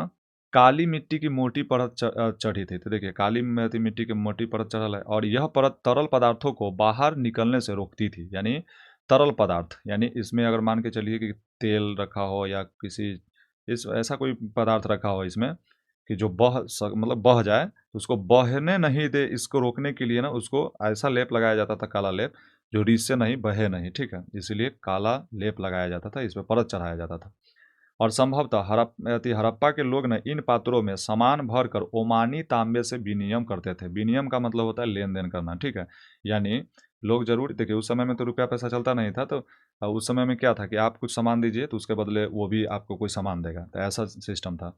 A: काली मिट्टी की मोटी परत चढ़ी थी, तो देखिए काली मिट्टी की मोटी परत चढ़ल है, और यह परत तरल पदार्थों को बाहर निकलने से रोकती थी। यानी तरल पदार्थ, यानी इसमें अगर मान के चलिए कि तेल रखा हो या किसी इस ऐसा कोई पदार्थ रखा हो इसमें कि जो मतलब बह जाए, तो उसको बहने नहीं दे, इसको रोकने के लिए ना उसको ऐसा लेप लगाया जाता था, काला लेप, जो रीछ से नहीं बहे नहीं। ठीक है, इसीलिए काला लेप लगाया जाता था, इस पर परत चढ़ाया जाता था। और संभवतः हड़प्पा के लोग ने इन पात्रों में सामान भरकर ओमानी तांबे से विनिमय करते थे। विनिमय का मतलब होता है लेन देन करना। ठीक है, यानी लोग जरूर देखिए, उस समय में तो रुपया पैसा चलता नहीं था, तो उस समय में क्या था कि आप कुछ सामान दीजिए तो उसके बदले वो भी आपको कोई सामान देगा, तो ऐसा सिस्टम था।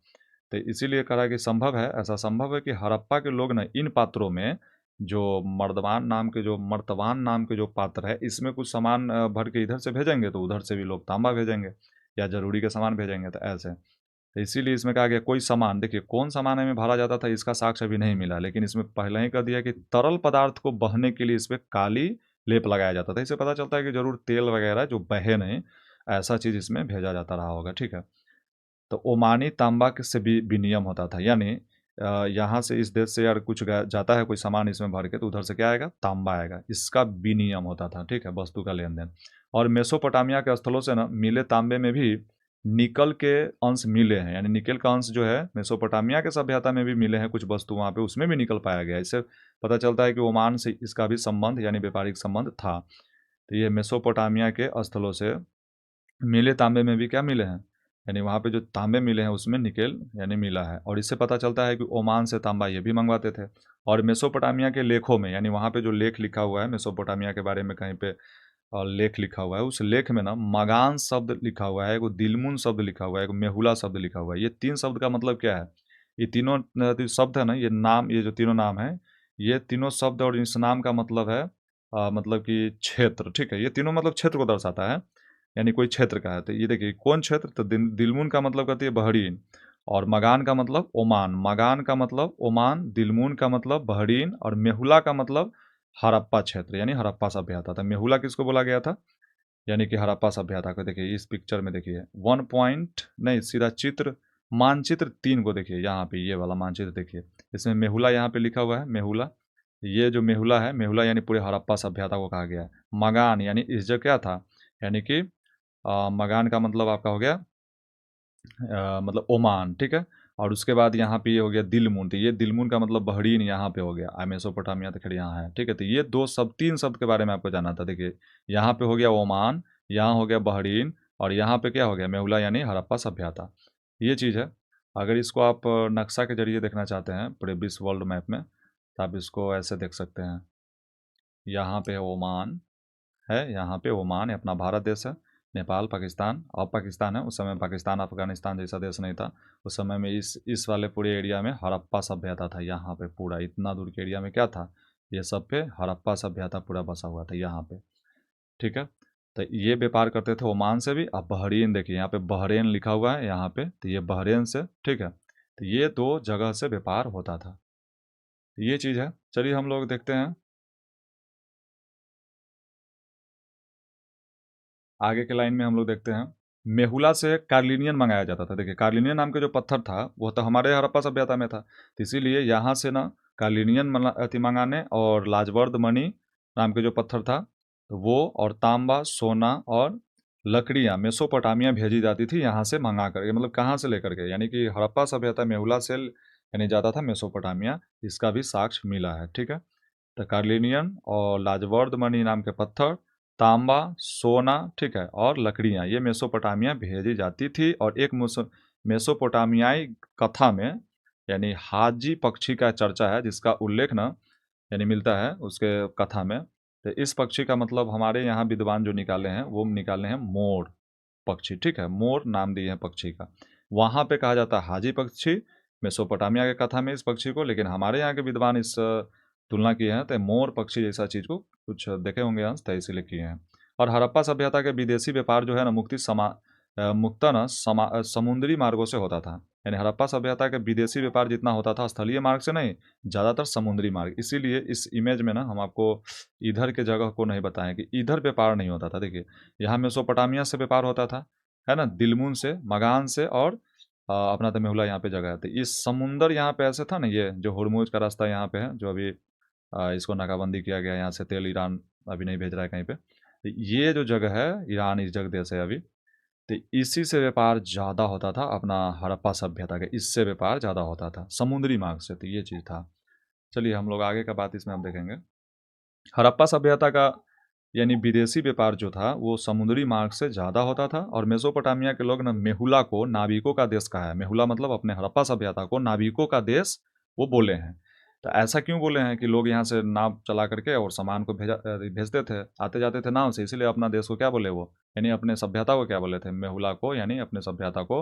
A: तो इसीलिए कहा कि संभव है, ऐसा संभव है कि हड़प्पा के लोग ना इन पात्रों में, जो मर्तवान नाम के जो पात्र है, इसमें कुछ सामान भर के इधर से भेजेंगे, तो उधर से भी लोग तांबा भेजेंगे या जरूरी के सामान भेजेंगे, तो ऐसे। तो इसीलिए इसमें कहा गया कोई सामान, देखिए कौन सामान में भरा जाता था इसका साक्ष्य अभी नहीं मिला, लेकिन इसमें पहले ही कह दिया कि तरल पदार्थ को बहने के लिए इस पर काली लेप लगाया जाता था। इससे पता चलता है कि जरूर तेल वगैरह जो बहे नहीं, ऐसा चीज़ इसमें भेजा जाता रहा होगा। ठीक है, तो ओमानी तांबा से भी विनिमय होता था, यानी यहाँ से इस देश से यार कुछ जाता है कोई सामान इसमें भर के, तो उधर से क्या आएगा? तांबा आएगा, इसका विनिमय होता था। ठीक है, वस्तु का लेन देन। और मेसोपोटामिया के स्थलों से ना मिले तांबे में भी निकल के अंश मिले हैं, यानी निकल का अंश जो है मेसोपोटामिया के सभ्यता में भी मिले हैं, कुछ वस्तु वहाँ पे उसमें भी निकल पाया गया। इससे पता चलता है कि ओमान से इसका भी संबंध, यानी व्यापारिक संबंध था। तो ये मेसोपोटामिया के स्थलों से मिले तांबे में भी क्या मिले हैं, यानी वहाँ पे जो तांबे मिले हैं उसमें निकेल यानी मिला है। और इससे पता चलता है कि ओमान से तांबा ये भी मंगवाते थे। और मेसोपोटामिया के लेखों में, यानी वहाँ पे जो लेख लिखा हुआ है मेसोपोटामिया के बारे में, कहीं पे लेख लिखा हुआ है, उस लेख में ना मगान शब्द लिखा हुआ है, एगो दिलमुन शब्द लिखा हुआ है, एगो मेहुला शब्द लिखा हुआ है। ये 3 शब्द का मतलब क्या है? ये तीनों शब्द है ना, ये नाम, ये जो तीनों नाम है, ये तीनों शब्द और इस नाम का मतलब है मतलब कि क्षेत्र। ठीक है, ये तीनों मतलब क्षेत्र को दर्शाता है, यानी कोई क्षेत्र का है। तो ये देखिए कौन क्षेत्र, तो दिलमुन का मतलब कहती है बहरीन, और मगान का मतलब ओमान, मगान का मतलब ओमान, दिलमुन का मतलब बहरीन, और मेहुला का मतलब हड़प्पा क्षेत्र, यानी हड़प्पा सभ्यता था। मेहुला किसको बोला गया था? यानी कि हड़प्पा सभ्यता को। देखिए इस पिक्चर में देखिए 1 पॉइंट नहीं, सीधा चित्र मानचित्र 3 को देखिए, यहाँ पे ये वाला मानचित्र देखिए, इसमें मेहुला यहाँ पे लिखा हुआ है, मेहुला। ये जो मेहुला है, मेहुला यानी पूरे हड़प्पा सभ्यता को कहा गया है। मगान यानी इस जगह क्या था, यानी कि मगान का मतलब आपका हो गया मतलब ओमान। ठीक है, और उसके बाद यहाँ पे ये हो गया दिलमुन, तो ये दिलमुन का मतलब बहरीन यहाँ पे हो गया, मेसोपोटामिया तो खैर यहाँ है। ठीक है, तो ये 3 शब्द के बारे में आपको जानना था। देखिए यहाँ पे हो गया ओमान, यहाँ हो गया बहरीन, और यहाँ पे क्या हो गया? मेहुला यानी हड़प्पा सभ्यता। ये चीज़ है। अगर इसको आप नक्शा के जरिए देखना चाहते हैं पूरे विश्व वर्ल्ड मैप में, तो आप इसको ऐसे देख सकते हैं। यहाँ पे ओमान है, यहाँ पे ओमान है, अपना भारत देश है, नेपाल, पाकिस्तान, अब पाकिस्तान है, उस समय पाकिस्तान अफगानिस्तान जैसा देश नहीं था। उस समय में इस वाले पूरे एरिया में हड़प्पा सभ्यता था। यहाँ पे पूरा इतना दूर के एरिया में क्या था, ये सब पे हड़प्पा सभ्यता पूरा बसा हुआ था यहाँ पे। ठीक है, तो ये व्यापार करते थे ओमान से भी। अब बहरीन देखिए, यहाँ पे बहरेन लिखा हुआ है यहाँ पे, तो ये बहरेन से, ठीक है, तो ये 2 जगह से व्यापार होता था। तो ये चीज़ है। चलिए हम लोग देखते हैं आगे के लाइन में, हम लोग देखते हैं मेहुला से कार्लिनियन मंगाया जाता था। देखिए कार्लिनियन नाम का जो पत्थर था वो तो हमारे हड़प्पा सभ्यता में था, तो इसीलिए यहाँ से ना कार्लिनियन मंगाने, और लाजवर्द मणि नाम के जो पत्थर था, तो वो, और तांबा, सोना और लकड़ियाँ मेसोपोटामिया भेजी जाती थी यहाँ से मंगा करके, मतलब कहाँ से लेकर के, यानी कि हड़प्पा सभ्यता मेहुला से यानी जाता था मेसोपोटामिया, इसका भी साक्ष्य मिला है, ठीक है। तो कार्लिनियन और लाजवर्द मणि नाम के पत्थर, तांबा, सोना, ठीक है, और लकड़ियाँ ये मेसोपोटामिया भेजी जाती थी। और एक मेसोपोटामियाई कथा में यानी हाजी पक्षी का चर्चा है, जिसका उल्लेख न यानी मिलता है उसके कथा में। तो इस पक्षी का मतलब हमारे यहाँ विद्वान जो निकाले हैं वो निकाले हैं मोर पक्षी, ठीक है, मोर नाम दिए हैं पक्षी का। वहाँ पे कहा जाता है हाजी पक्षी, मेसोपोटामिया के कथा में इस पक्षी को, लेकिन हमारे यहाँ के विद्वान इस तुलना किए हैं तो मोर पक्षी जैसा चीज़ को कुछ देखे होंगे अंश, तो इसीलिए किए हैं। और हड़प्पा सभ्यता के विदेशी व्यापार जो है ना मुक्ता ना समुद्री मार्गों से होता था। यानी हड़प्पा सभ्यता के विदेशी व्यापार जितना होता था स्थलीय मार्ग से नहीं, ज़्यादातर समुद्री मार्ग। इसीलिए इस इमेज में ना हम आपको इधर के जगह को नहीं बताएं कि इधर व्यापार नहीं होता था। देखिए यहाँ मेसोपोटामिया से व्यापार होता था, है ना, दिलमुन से, मगान से, और अपना तमेहुला यहाँ पे जगह है। तो ये समुंदर यहाँ पे ऐसे था ना, ये जो हुरमुज का रास्ता यहाँ पे है, जो अभी इसको नाकाबंदी किया गया, यहाँ से तेल ईरान अभी नहीं भेज रहा है कहीं पे। तो ये जो जगह है, ईरान इस जगह देश है अभी, तो इसी से व्यापार ज़्यादा होता था अपना हड़प्पा सभ्यता के, इससे व्यापार ज़्यादा होता था समुद्री मार्ग से। तो ये चीज़ था। चलिए हम लोग आगे का बात इसमें हम देखेंगे। हड़प्पा सभ्यता का यानी विदेशी व्यापार जो था वो समुद्री मार्ग से ज़्यादा होता था। और मेसोपोटामिया के लोग ना मेहुला को नाविकों का देश कहा है। मेहुला मतलब अपने हड़प्पा सभ्यता को नाविकों का देश वो बोले हैं। तो ऐसा क्यों बोले हैं कि लोग यहाँ से नाव चला करके और सामान को भेजते थे, आते जाते थे नाव से, इसीलिए अपना देश को क्या बोले वो, यानी अपने सभ्यता को क्या बोले थे, मेहुला को, यानी अपने सभ्यता को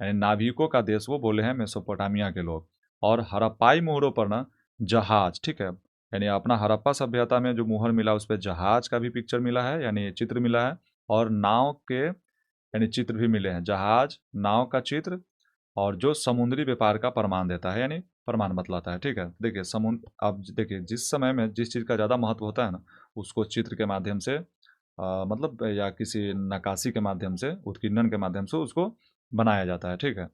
A: यानी नाविकों का देश वो बोले हैं मेसोपोटामिया के लोग। और हड़प्पाई मोहरों पर ना जहाज, ठीक है, यानी अपना हड़प्पा सभ्यता में जो मुहर मिला उस पर जहाज का भी पिक्चर मिला है, यानी चित्र मिला है, और नाव के यानी चित्र भी मिले हैं, जहाज, नाव का चित्र, और जो समुद्री व्यापार का प्रमाण देता है, यानी प्रमाण बतलाता है, ठीक है। देखिए समुद्र, अब देखिए जिस समय में जिस चीज़ का ज़्यादा महत्व होता है ना, उसको चित्र के माध्यम से मतलब या किसी नक्काशी के माध्यम से, उत्कीर्णन के माध्यम से उसको बनाया जाता है, ठीक है।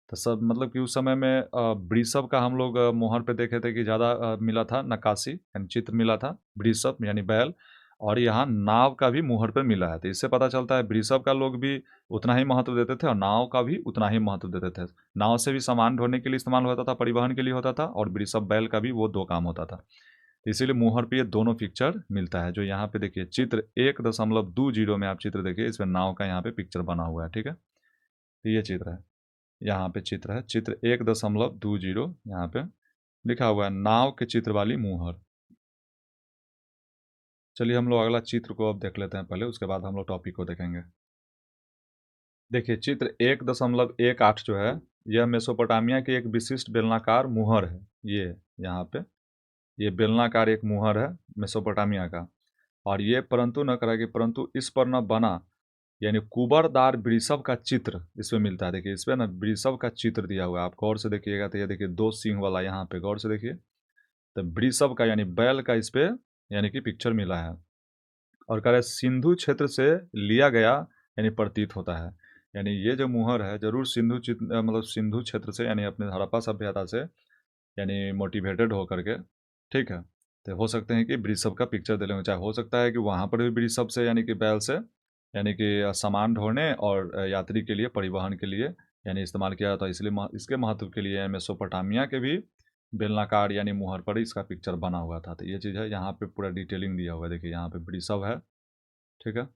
A: तो सब मतलब कि उस समय में वृषभ का हम लोग मोहर पे देखे थे कि ज़्यादा मिला था नक्काशी, यानी चित्र मिला था वृषभ यानी बैल। और यहाँ नाव का भी मुहर पे मिला है, तो इससे पता चलता है वृषभ का लोग भी उतना ही महत्व देते थे और नाव का भी उतना ही महत्व देते थे। नाव से भी सामान ढोने के लिए इस्तेमाल होता था, परिवहन के लिए होता था, और वृषभ बैल का भी वो दो काम होता था। तो इसीलिए मुहर पे ये दोनों पिक्चर मिलता है। जो यहाँ पे देखिए चित्र 1.20 में आप चित्र देखिए, इसमें नाव का यहाँ पे पिक्चर बना हुआ है, ठीक है। तो ये चित्र है, यहाँ पे चित्र है, चित्र 1.20 यहाँ पे लिखा हुआ है नाव के चित्र वाली मुहर। चलिए हम लोग अगला चित्र को अब देख लेते हैं पहले, उसके बाद हम लोग टॉपिक को देखेंगे। देखिए चित्र 1.18 जो है, यह मेसोपोटामिया की एक विशिष्ट बेलनाकार मुहर है। ये यहाँ पे ये बेलनाकार एक मुहर है मेसोपोटामिया का। और ये परंतु न करेगी, परंतु इस पर न बना यानी कुबरदार वृषभ का चित्र इसमें मिलता है। देखिए इस पर ना वृषभ का चित्र दिया हुआ है, आप गौर से देखिएगा तो ये देखिए दो सिंह वाला, यहाँ पे गौर से देखिए, तो वृषभ का यानी बैल का इस पे यानी कि पिक्चर मिला है। और कह रहे सिंधु क्षेत्र से लिया गया यानी प्रतीत होता है। यानी ये जो मुहर है जरूर सिंधु चित्र मतलब सिंधु क्षेत्र से यानी अपने हड़प्पा सभ्यता से यानी मोटिवेटेड होकर के, ठीक है। तो हो सकते हैं कि वृषभ का पिक्चर दे लेंगे, चाहे हो सकता है कि वहाँ पर भी वृषभ से यानी कि बैल से यानी कि सामान ढोने और यात्री के लिए परिवहन के लिए यानी इस्तेमाल किया जाता है। इसलिए इसके महत्व के लिए मेसोपोटामिया के भी बेलनाकार यानी मुहर पर इसका पिक्चर बना हुआ था। तो ये चीज़ है, यहाँ पे पूरा डिटेलिंग दिया हुआ है, देखिए यहाँ पे वृषभ है, ठीक है।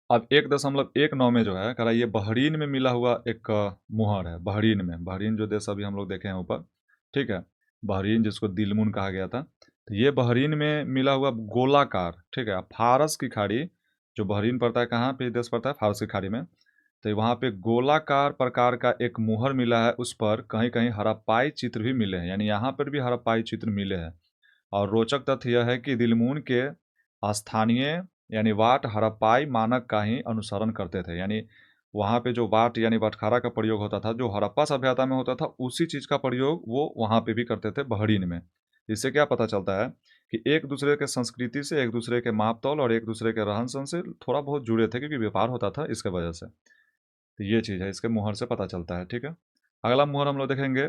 A: अब 1.19 में जो है कह रहा है ये बहरीन में मिला हुआ एक मुहर है। बहरीन में, बहरीन जो देश अभी हम लोग देखे हैं ऊपर, ठीक है, बहरीन जिसको दिलमुन कहा गया था, तो ये बहरीन में मिला हुआ गोलाकार, ठीक है, फारस की खाड़ी, जो बहरीन पड़ता है कहाँ पे देश पड़ता है, फारस की खाड़ी में। तो वहाँ पे गोलाकार प्रकार का एक मुहर मिला है, उस पर कहीं कहीं हड़प्पाई चित्र भी मिले हैं, यानी यहाँ पर भी हड़प्पाई चित्र मिले हैं। और रोचक तथ्य यह है कि दिलमुन के स्थानीय यानी वाट हड़प्पाई मानक का ही अनुसरण करते थे। यानी वहाँ पे जो वाट यानी बटखारा का प्रयोग होता था, जो हड़प्पा सभ्यता में होता था, उसी चीज़ का प्रयोग वो वहाँ पे भी करते थे बहरीन में। इससे क्या पता चलता है कि एक दूसरे के संस्कृति से, एक दूसरे के माप तौल और एक दूसरे के रहन सहन से थोड़ा बहुत जुड़े थे, क्योंकि व्यापार होता था इसके वजह से। तो ये चीज़ है, इसके मुहर से पता चलता है, ठीक है। अगला मुहर हम लोग देखेंगे,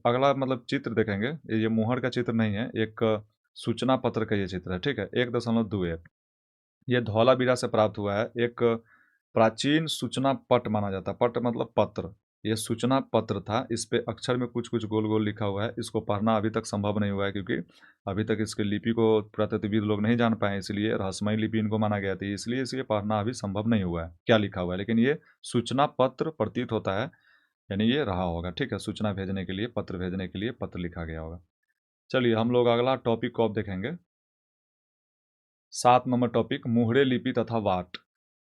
A: अगला मतलब चित्र देखेंगे, ये मुहर का चित्र नहीं है, एक सूचना पत्र का ये चित्र है, ठीक है, 1.21। ये धौलावीरा से प्राप्त हुआ है। एक प्राचीन सूचना पट माना जाता है। पट मतलब पत्र। ये सूचना पत्र था। इस पे अक्षर में कुछ-कुछ गोल-गोल लिखा हुआ है। इसको पढ़ना अभी तक संभव नहीं हुआ है, क्योंकि अभी तक इसकी लिपि को पुरातत्वविद लोग नहीं जान पाए, इसलिए रहस्यमयी लिपि इनको माना गया था। इसलिए इसे पढ़ना अभी संभव नहीं हुआ है, क्या लिखा हुआ है। लेकिन ये सूचना पत्र प्रतीत होता है, यानी ये रहा होगा, ठीक है। सूचना भेजने के लिए, पत्र भेजने के लिए पत्र लिखा गया होगा। चलिए हम लोग अगला टॉपिक को अब देखेंगे। 7 नंबर टॉपिक, मुहरे लिपि तथा वाट,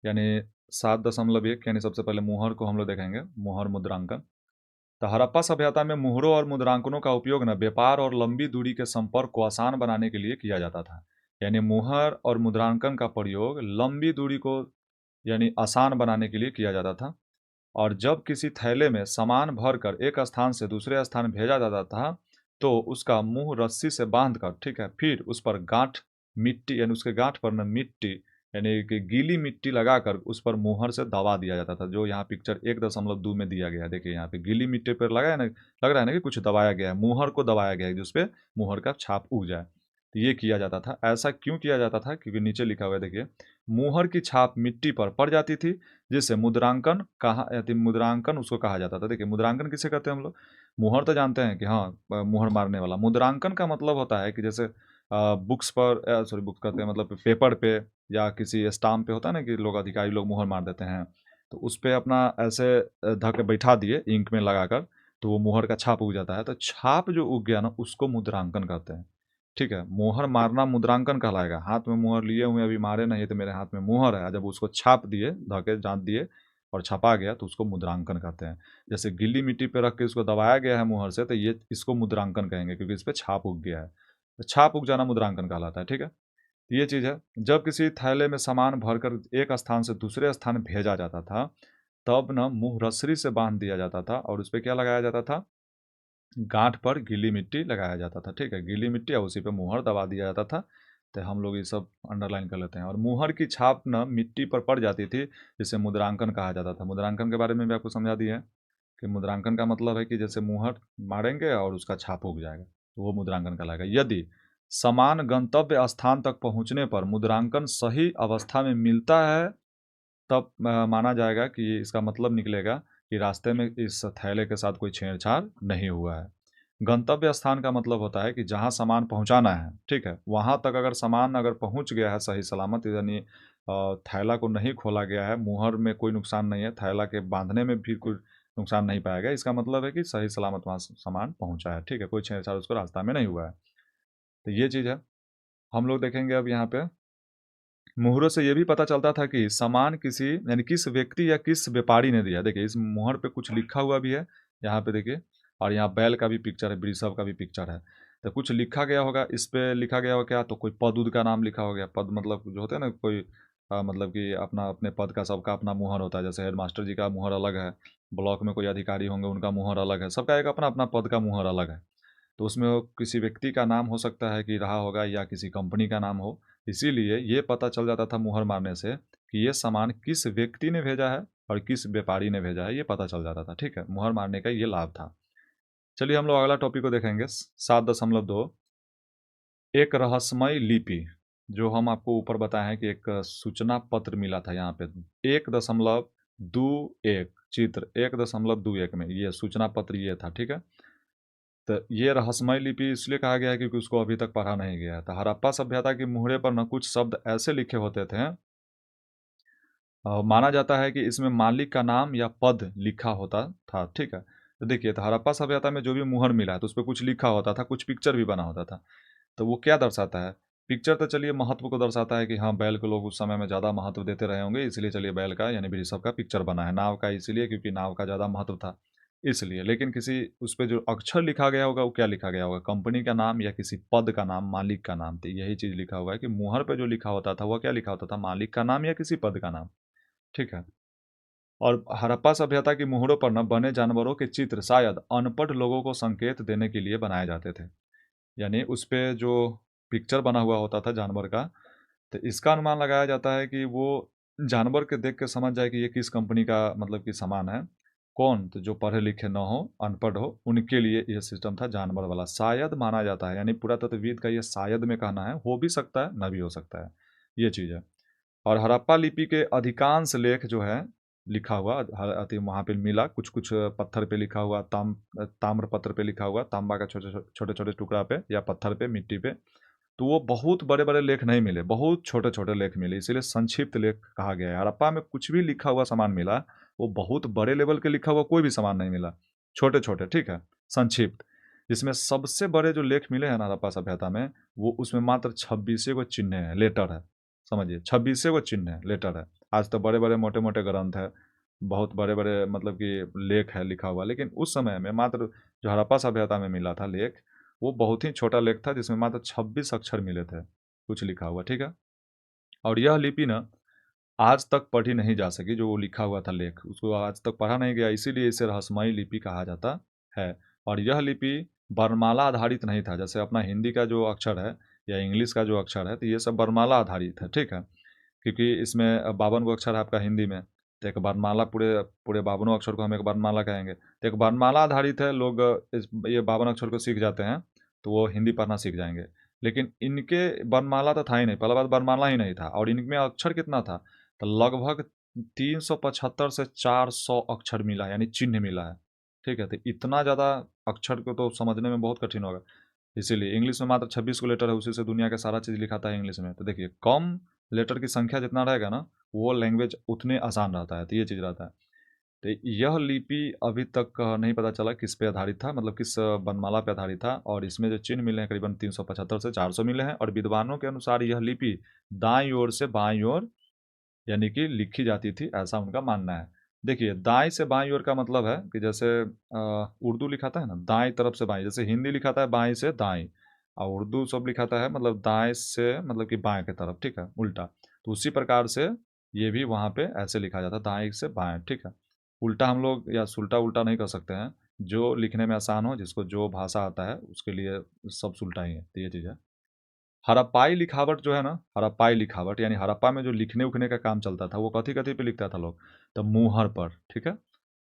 A: यानी 7.1, यानी सबसे पहले मुहर को हम लोग देखेंगे, मुहर मुद्रांकन। तो हड़प्पा सभ्यता में मुहरों और मुद्रांकनों का उपयोग न व्यापार और लंबी दूरी के संपर्क को आसान बनाने के लिए किया जाता था। यानी मुहर और मुद्रांकन का प्रयोग लंबी दूरी को यानी आसान बनाने के लिए किया जाता था। और जब किसी थैले में सामान भरकर एक स्थान से दूसरे स्थान भेजा जाता था, तो उसका मुंह रस्सी से बांधकर, ठीक है, फिर उस पर गांठ मिट्टी, यानी उसके गांठ पर न मिट्टी, यानी कि गीली मिट्टी लगाकर उस पर मुहर से दबा दिया जाता था। जो यहाँ पिक्चर 1.2 में दिया गया है, देखिए यहाँ पे गीली मिट्टी पर लगा है ना, लग रहा है ना कि कुछ दबाया गया है, मुहर को दबाया गया है जिस पे मुहर का छाप उग जाए। तो ये किया जाता था। ऐसा क्यों किया जाता था? क्योंकि नीचे लिखा हुआ है, देखिए, मुहर की छाप मिट्टी पर पड़ जाती थी, जिससे मुद्रांकन कहा, मुद्रांकन उसको कहा जाता था। देखिए मुद्रांकन किसे कहते हैं हम लोग? मुहर तो जानते हैं कि हाँ, मुहर मारने वाला। मुद्रांकन का मतलब होता है कि जैसे बुक्स पर, सॉरी, बुक्स कहते हैं मतलब पेपर पे या किसी स्टाम्प पे होता है ना कि लोग, अधिकारी लोग मुहर मार देते हैं, तो उस पे अपना ऐसे धक बैठा दिए इंक में लगाकर, तो वो मुहर का छाप उग जाता है। तो छाप जो उग गया ना, उसको मुद्रांकन कहते हैं, ठीक है। मुहर मारना मुद्रांकन कहलाएगा। हाथ में मुहर लिए हुए अभी मारे नहीं, तो मेरे हाथ में मुहर है, जब उसको छाप दिए, धके जांच दिए और छपा गया, तो उसको मुद्रांकन कहते हैं। जैसे गीली मिट्टी पे रख के उसको दबाया गया है मुहर से, तो ये इसको मुद्रांकन कहेंगे, क्योंकि इस पे छाप उग गया है। तो छाप उग जाना मुद्रांकन कहलाता है, ठीक है। तो ये चीज़ है। जब किसी थैले में सामान भरकर एक स्थान से दूसरे स्थान भेजा जाता था, तब ना मुंह रस्सी से बांध दिया जाता था और उस पे क्या लगाया जाता था? गांठ पर गीली मिट्टी लगाया जाता था, ठीक है। गीली मिट्टी और उसी पे मुहर दबा दिया जाता था। तो हम लोग ये सब अंडरलाइन कर लेते हैं। और मुहर की छाप ना मिट्टी पर पड़ जाती थी, जिसे मुद्रांकन कहा जाता था। मुद्रांकन के बारे में भी आपको समझा दिया है कि मुद्रांकन का मतलब है कि जैसे मुहर मारेंगे और उसका छाप उग जाएगा, तो वो मुद्रांकन कहलाएगा। यदि समान गंतव्य स्थान तक पहुंचने पर मुद्रांकन सही अवस्था में मिलता है, तब माना जाएगा कि इसका मतलब निकलेगा कि रास्ते में इस थैले के साथ कोई छेड़छाड़ नहीं हुआ है। गंतव्य स्थान का मतलब होता है कि जहाँ सामान पहुँचाना है, ठीक है, वहाँ तक अगर सामान अगर पहुँच गया है सही सलामत, यानी थैला को नहीं खोला गया है, मुहर में कोई नुकसान नहीं है, थैला के बांधने में भी कोई नुकसान नहीं पाया गया, इसका मतलब है कि सही सलामत वहाँ सामान पहुँचा है, ठीक है, कोई छेड़छाड़ उसको रास्ता में नहीं हुआ है। तो ये चीज़ है। हम लोग देखेंगे अब यहाँ पे, मुहरों से ये भी पता चलता था कि सामान किसी, यानी किस व्यक्ति या किस व्यापारी ने दिया। देखिए इस मुहर पे कुछ लिखा हुआ भी है, यहाँ पे देखिए, और यहाँ बैल का भी पिक्चर है, वृषभ का भी पिक्चर है। तो कुछ लिखा गया होगा, इस पे लिखा गया होगा क्या, तो कोई पद उद का नाम लिखा हो गया। पद मतलब जो होते हैं ना, कोई मतलब कि अपना अपने पद का, सबका अपना मुहर होता है। जैसे हेडमास्टर जी का मुहर अलग है, ब्लॉक में कोई अधिकारी होंगे उनका मुहर अलग है, सबका एक अपना अपना पद का मुहर अलग है। तो उसमें वो किसी व्यक्ति का नाम हो सकता है कि रहा होगा, या किसी कंपनी का नाम हो। इसीलिए ये पता चल जाता था मुहर मारने से कि ये सामान किस व्यक्ति ने भेजा है और किस व्यापारी ने भेजा है, ये पता चल जाता था, ठीक है। मुहर मारने का ये लाभ था। चलिए हम लोग अगला टॉपिक को देखेंगे। 7.2, एक रहस्यमय लिपि। जो हम आपको ऊपर बताए हैं कि एक सूचना पत्र मिला था यहाँ पे, 1.21 चित्र, 1.21 में ये सूचना पत्र ये था, ठीक है। तो ये रहस्यमय लिपि इसलिए कहा गया है क्योंकि उसको अभी तक पढ़ा नहीं गया है। तो हड़प्पा सभ्यता के मुहरे पर न कुछ शब्द ऐसे लिखे होते थे, माना जाता है कि इसमें मालिक का नाम या पद लिखा होता था, ठीक है। तो देखिए, तो हड़प्पा सभ्यता में जो भी मुहर मिला है, तो उस पर कुछ लिखा होता था, कुछ पिक्चर भी बना होता था। तो वो क्या दर्शाता है? पिक्चर तो चलिए महत्व को दर्शाता है कि हाँ, बैल को लोग उस समय में ज़्यादा महत्व देते रहे होंगे, इसलिए चलिए बैल का यानी वृषभ का पिक्चर बना है। नाव का इसलिए क्योंकि नाव का ज़्यादा महत्व था, इसलिए। लेकिन किसी उस पे जो अक्षर लिखा गया होगा, वो क्या लिखा गया होगा? कंपनी का नाम या किसी पद का नाम, मालिक का नाम। तो यही चीज़ लिखा हुआ है कि मुहर पे जो लिखा होता था, वो क्या लिखा होता था? मालिक का नाम या किसी पद का नाम, ठीक है। और हड़प्पा सभ्यता की मुहरों पर न बने जानवरों के चित्र शायद अनपढ़ लोगों को संकेत देने के लिए बनाए जाते थे। यानी उस पे जो पिक्चर बना हुआ होता था जानवर का, तो इसका अनुमान लगाया जाता है कि वो जानवर के देख के समझ जाए कि ये किस कंपनी का मतलब कि सामान है। कौन? तो जो पढ़े लिखे ना हो, अनपढ़ हो, उनके लिए यह सिस्टम था जानवर वाला। शायद माना जाता है, यानी पुरातत्वविद का ये शायद में कहना है, हो भी सकता है, ना भी हो सकता है। ये चीज़ है। और हड़प्पा लिपि के अधिकांश लेख जो है लिखा हुआ वहाँ पे मिला, कुछ कुछ पत्थर पे लिखा हुआ, ताम्र पत्र पे लिखा हुआ, तांबा का छोटे छोटे छोटे टुकड़ा पे या पत्थर पे, मिट्टी पे। तो वो बहुत बड़े बड़े लेख नहीं मिले, बहुत छोटे छोटे लेख मिले, इसीलिए संक्षिप्त लेख कहा गया है। हड़प्पा में कुछ भी लिखा हुआ सामान मिला, वो बहुत बड़े लेवल के लिखा हुआ कोई भी सामान नहीं मिला, छोटे छोटे, ठीक है, संक्षिप्त। इसमें सबसे बड़े जो लेख मिले हैं ना हड़प्पा सभ्यता में, वो उसमें मात्र 26 गो चिन्ह है, लेटर है, समझिए 26 गो चिन्ह है, लेटर है। आज तो बड़े बड़े मोटे मोटे ग्रंथ है, बहुत बड़े बड़े मतलब कि लेख है लिखा हुआ, लेकिन उस समय में मात्र जो हड़प्पा सभ्यता में मिला था लेख, वो बहुत ही छोटा लेख था जिसमें मात्र 26 अक्षर मिले थे, कुछ लिखा हुआ, ठीक है। और यह लिपि ना आज तक पढ़ी नहीं जा सकी, जो वो लिखा हुआ था लेख, उसको आज तक पढ़ा नहीं गया, इसीलिए इसे रहस्यमयी लिपि कहा जाता है। और यह लिपि वर्णमाला आधारित नहीं था, जैसे अपना हिंदी का जो अक्षर है या इंग्लिश का जो अक्षर है, तो ये सब वर्णमाला आधारित है, ठीक है। क्योंकि इसमें 52 गो अक्षर है आपका हिंदी में, तो एक वर्णमाला, पूरे पूरे 52 अक्षर को हम एक वर्णमाला कहेंगे, तो एक वर्णमाला आधारित है। लोग ये 52 अक्षर को सीख जाते हैं तो वो हिंदी पढ़ना सीख जाएंगे। लेकिन इनके वर्णमाला तो था ही नहीं, पहला बात वर्णमाला ही नहीं था, और इनमें अक्षर कितना था, तो लगभग 375 से 400 अक्षर मिला, यानी चिन्ह मिला है, ठीक है। तो इतना ज़्यादा अक्षर को तो समझने में बहुत कठिन होगा, इसीलिए इंग्लिश में मात्र 26 को लेटर है, उसी से दुनिया का सारा चीज़ लिखाता है इंग्लिश में। तो देखिए, कम लेटर की संख्या जितना रहेगा ना, वो लैंग्वेज उतने आसान रहता है, तो ये चीज़ रहता है। तो यह लिपि अभी तक नहीं पता चला किस पे आधारित था, मतलब किस वर्णमाला पे आधारित था। और इसमें जो चिन्ह मिले हैं करीबन 375 से 400 मिले हैं, और विद्वानों के अनुसार यह लिपि दाईं ओर से बाईं ओर यानी कि लिखी जाती थी, ऐसा उनका मानना है। देखिए, दाएं से बाईं ओर का मतलब है कि जैसे उर्दू लिखाता है ना दाएं तरफ से बाएं, जैसे हिंदी लिखाता है बाएं से दाएं, और उर्दू सब लिखाता है मतलब दाएं से मतलब कि बाएं की तरफ, ठीक है, उल्टा। तो उसी प्रकार से ये भी वहाँ पे ऐसे लिखा जाता है, दाएं से बाएं, ठीक है। उल्टा हम लोग या सुलटा उल्टा नहीं कर सकते हैं, जो लिखने में आसान हो, जिसको जो भाषा आता है उसके लिए सब सुलटा ही है, तो ये चीज़ है। हड़प्पाई लिखावट जो है ना, हड़प्पाई लिखावट यानी हड़प्पा में जो लिखने उखने का काम चलता था, वो कथी कथी पे लिखता था लोग, तो मुहर पर, ठीक है,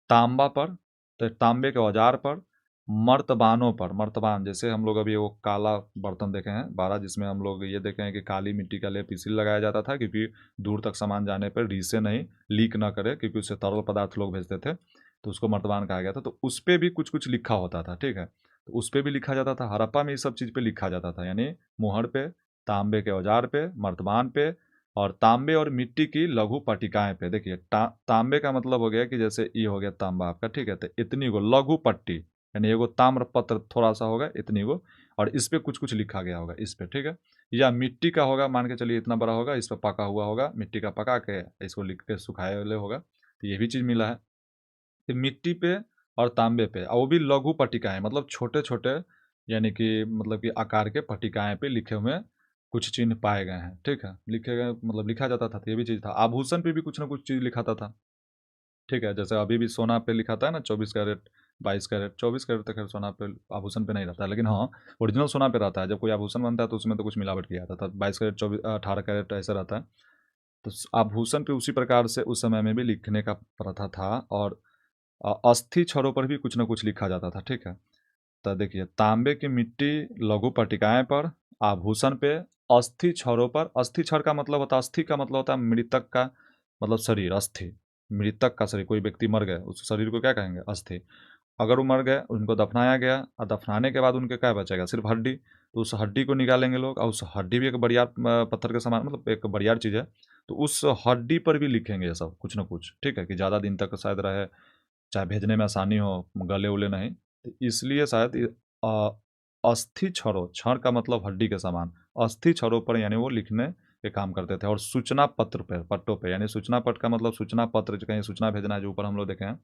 A: तांबा पर, तो तांबे के औजार पर, मर्तबानों पर, मर्तबान जैसे हम लोग अभी वो काला बर्तन देखे हैं 12, जिसमें हम लोग ये देखे हैं कि काली मिट्टी का लेप इसीलिए लगाया जाता था क्योंकि दूर तक सामान जाने पर रीसे नहीं, लीक ना करे, क्योंकि उससे तरल पदार्थ लोग भेजते थे, तो उसको मर्तबान कहा गया था। तो उस पर भी कुछ कुछ लिखा होता था, ठीक है, तो उस पर भी लिखा जाता था। हड़प्पा में इस सब चीज़ पे लिखा जाता था, यानी मुहर पे, तांबे के औजार पे, मर्तबान पे, और तांबे और मिट्टी की लघु पट्टिकाएं पे। देखिए, तांबे का मतलब हो गया कि जैसे ये हो गया तांबा आपका, ठीक है, तो इतनी गो लघु पट्टी, यानी एगो ताम्र पत्र थोड़ा सा होगा इतनी गो, और इस पे कुछ कुछ लिखा गया होगा इस पे, ठीक है। या मिट्टी का होगा, मान के चलिए इतना बड़ा होगा, इस पर पका हुआ होगा, मिट्टी का पका के इसको लिख के सुखाए हुए होगा, तो ये भी चीज़ मिला है। तो मिट्टी पे और तांबे पे, और वो भी लघु पट्टिकाएं, मतलब छोटे छोटे, यानी कि मतलब कि आकार के पट्टिकाएं पे लिखे हुए कुछ चिन्ह पाए गए हैं, ठीक है, लिखे गए मतलब लिखा जाता था, तो ये भी चीज़ था। आभूषण पे भी कुछ ना कुछ चीज़ लिखाता था, ठीक है, जैसे अभी भी सोना पे लिखाता है ना 24 कैरेट, 22 कैरेट, 24 कैरेट तक खैर सोना पे आभूषण पे नहीं रहता है, लेकिन हाँ ओरिजिनल सोना पे रहता है। जब कोई आभूषण बनता है तो उसमें तो कुछ मिलावट किया जाता था, 22 कैरेट, 24, 18 कैरेट ऐसा रहता है। तो आभूषण पे उसी प्रकार से उस समय में भी लिखने का प्रथा था। और अस्थि छड़ों पर भी कुछ ना कुछ लिखा जाता था, ठीक है। तो देखिए, तांबे की मिट्टी लघु पट्टिकाएं पर, आभूषण पे, अस्थि छड़ों पर। अस्थि छड़ का मतलब होता है, अस्थि का मतलब होता है मृतक का मतलब शरीर, अस्थि, मृतक का शरीर, कोई व्यक्ति मर गए उस शरीर को क्या कहेंगे, अस्थि। अगर वो मर गए, उनको दफनाया गया, और दफनाने के बाद उनके क्या बचेगा, सिर्फ हड्डी, तो उस हड्डी को निकालेंगे लोग, और उस हड्डी भी एक बरियार पत्थर के समान, मतलब एक बरियार चीज़ है, तो उस हड्डी पर भी लिखेंगे ये सब कुछ ना कुछ, ठीक है, कि ज़्यादा दिन तक शायद रहे, चाहे भेजने में आसानी हो, गले उले नहीं, तो इसलिए शायद अस्थि छड़ों, छड़ का मतलब हड्डी के समान, अस्थि छड़ों पर यानी वो लिखने के काम करते थे। और सूचना पत्र पर, पट्टों पे, यानी सूचना पट का मतलब सूचना पत्र, जो कहीं सूचना भेजना है, जो ऊपर हम लोग देखे हैं,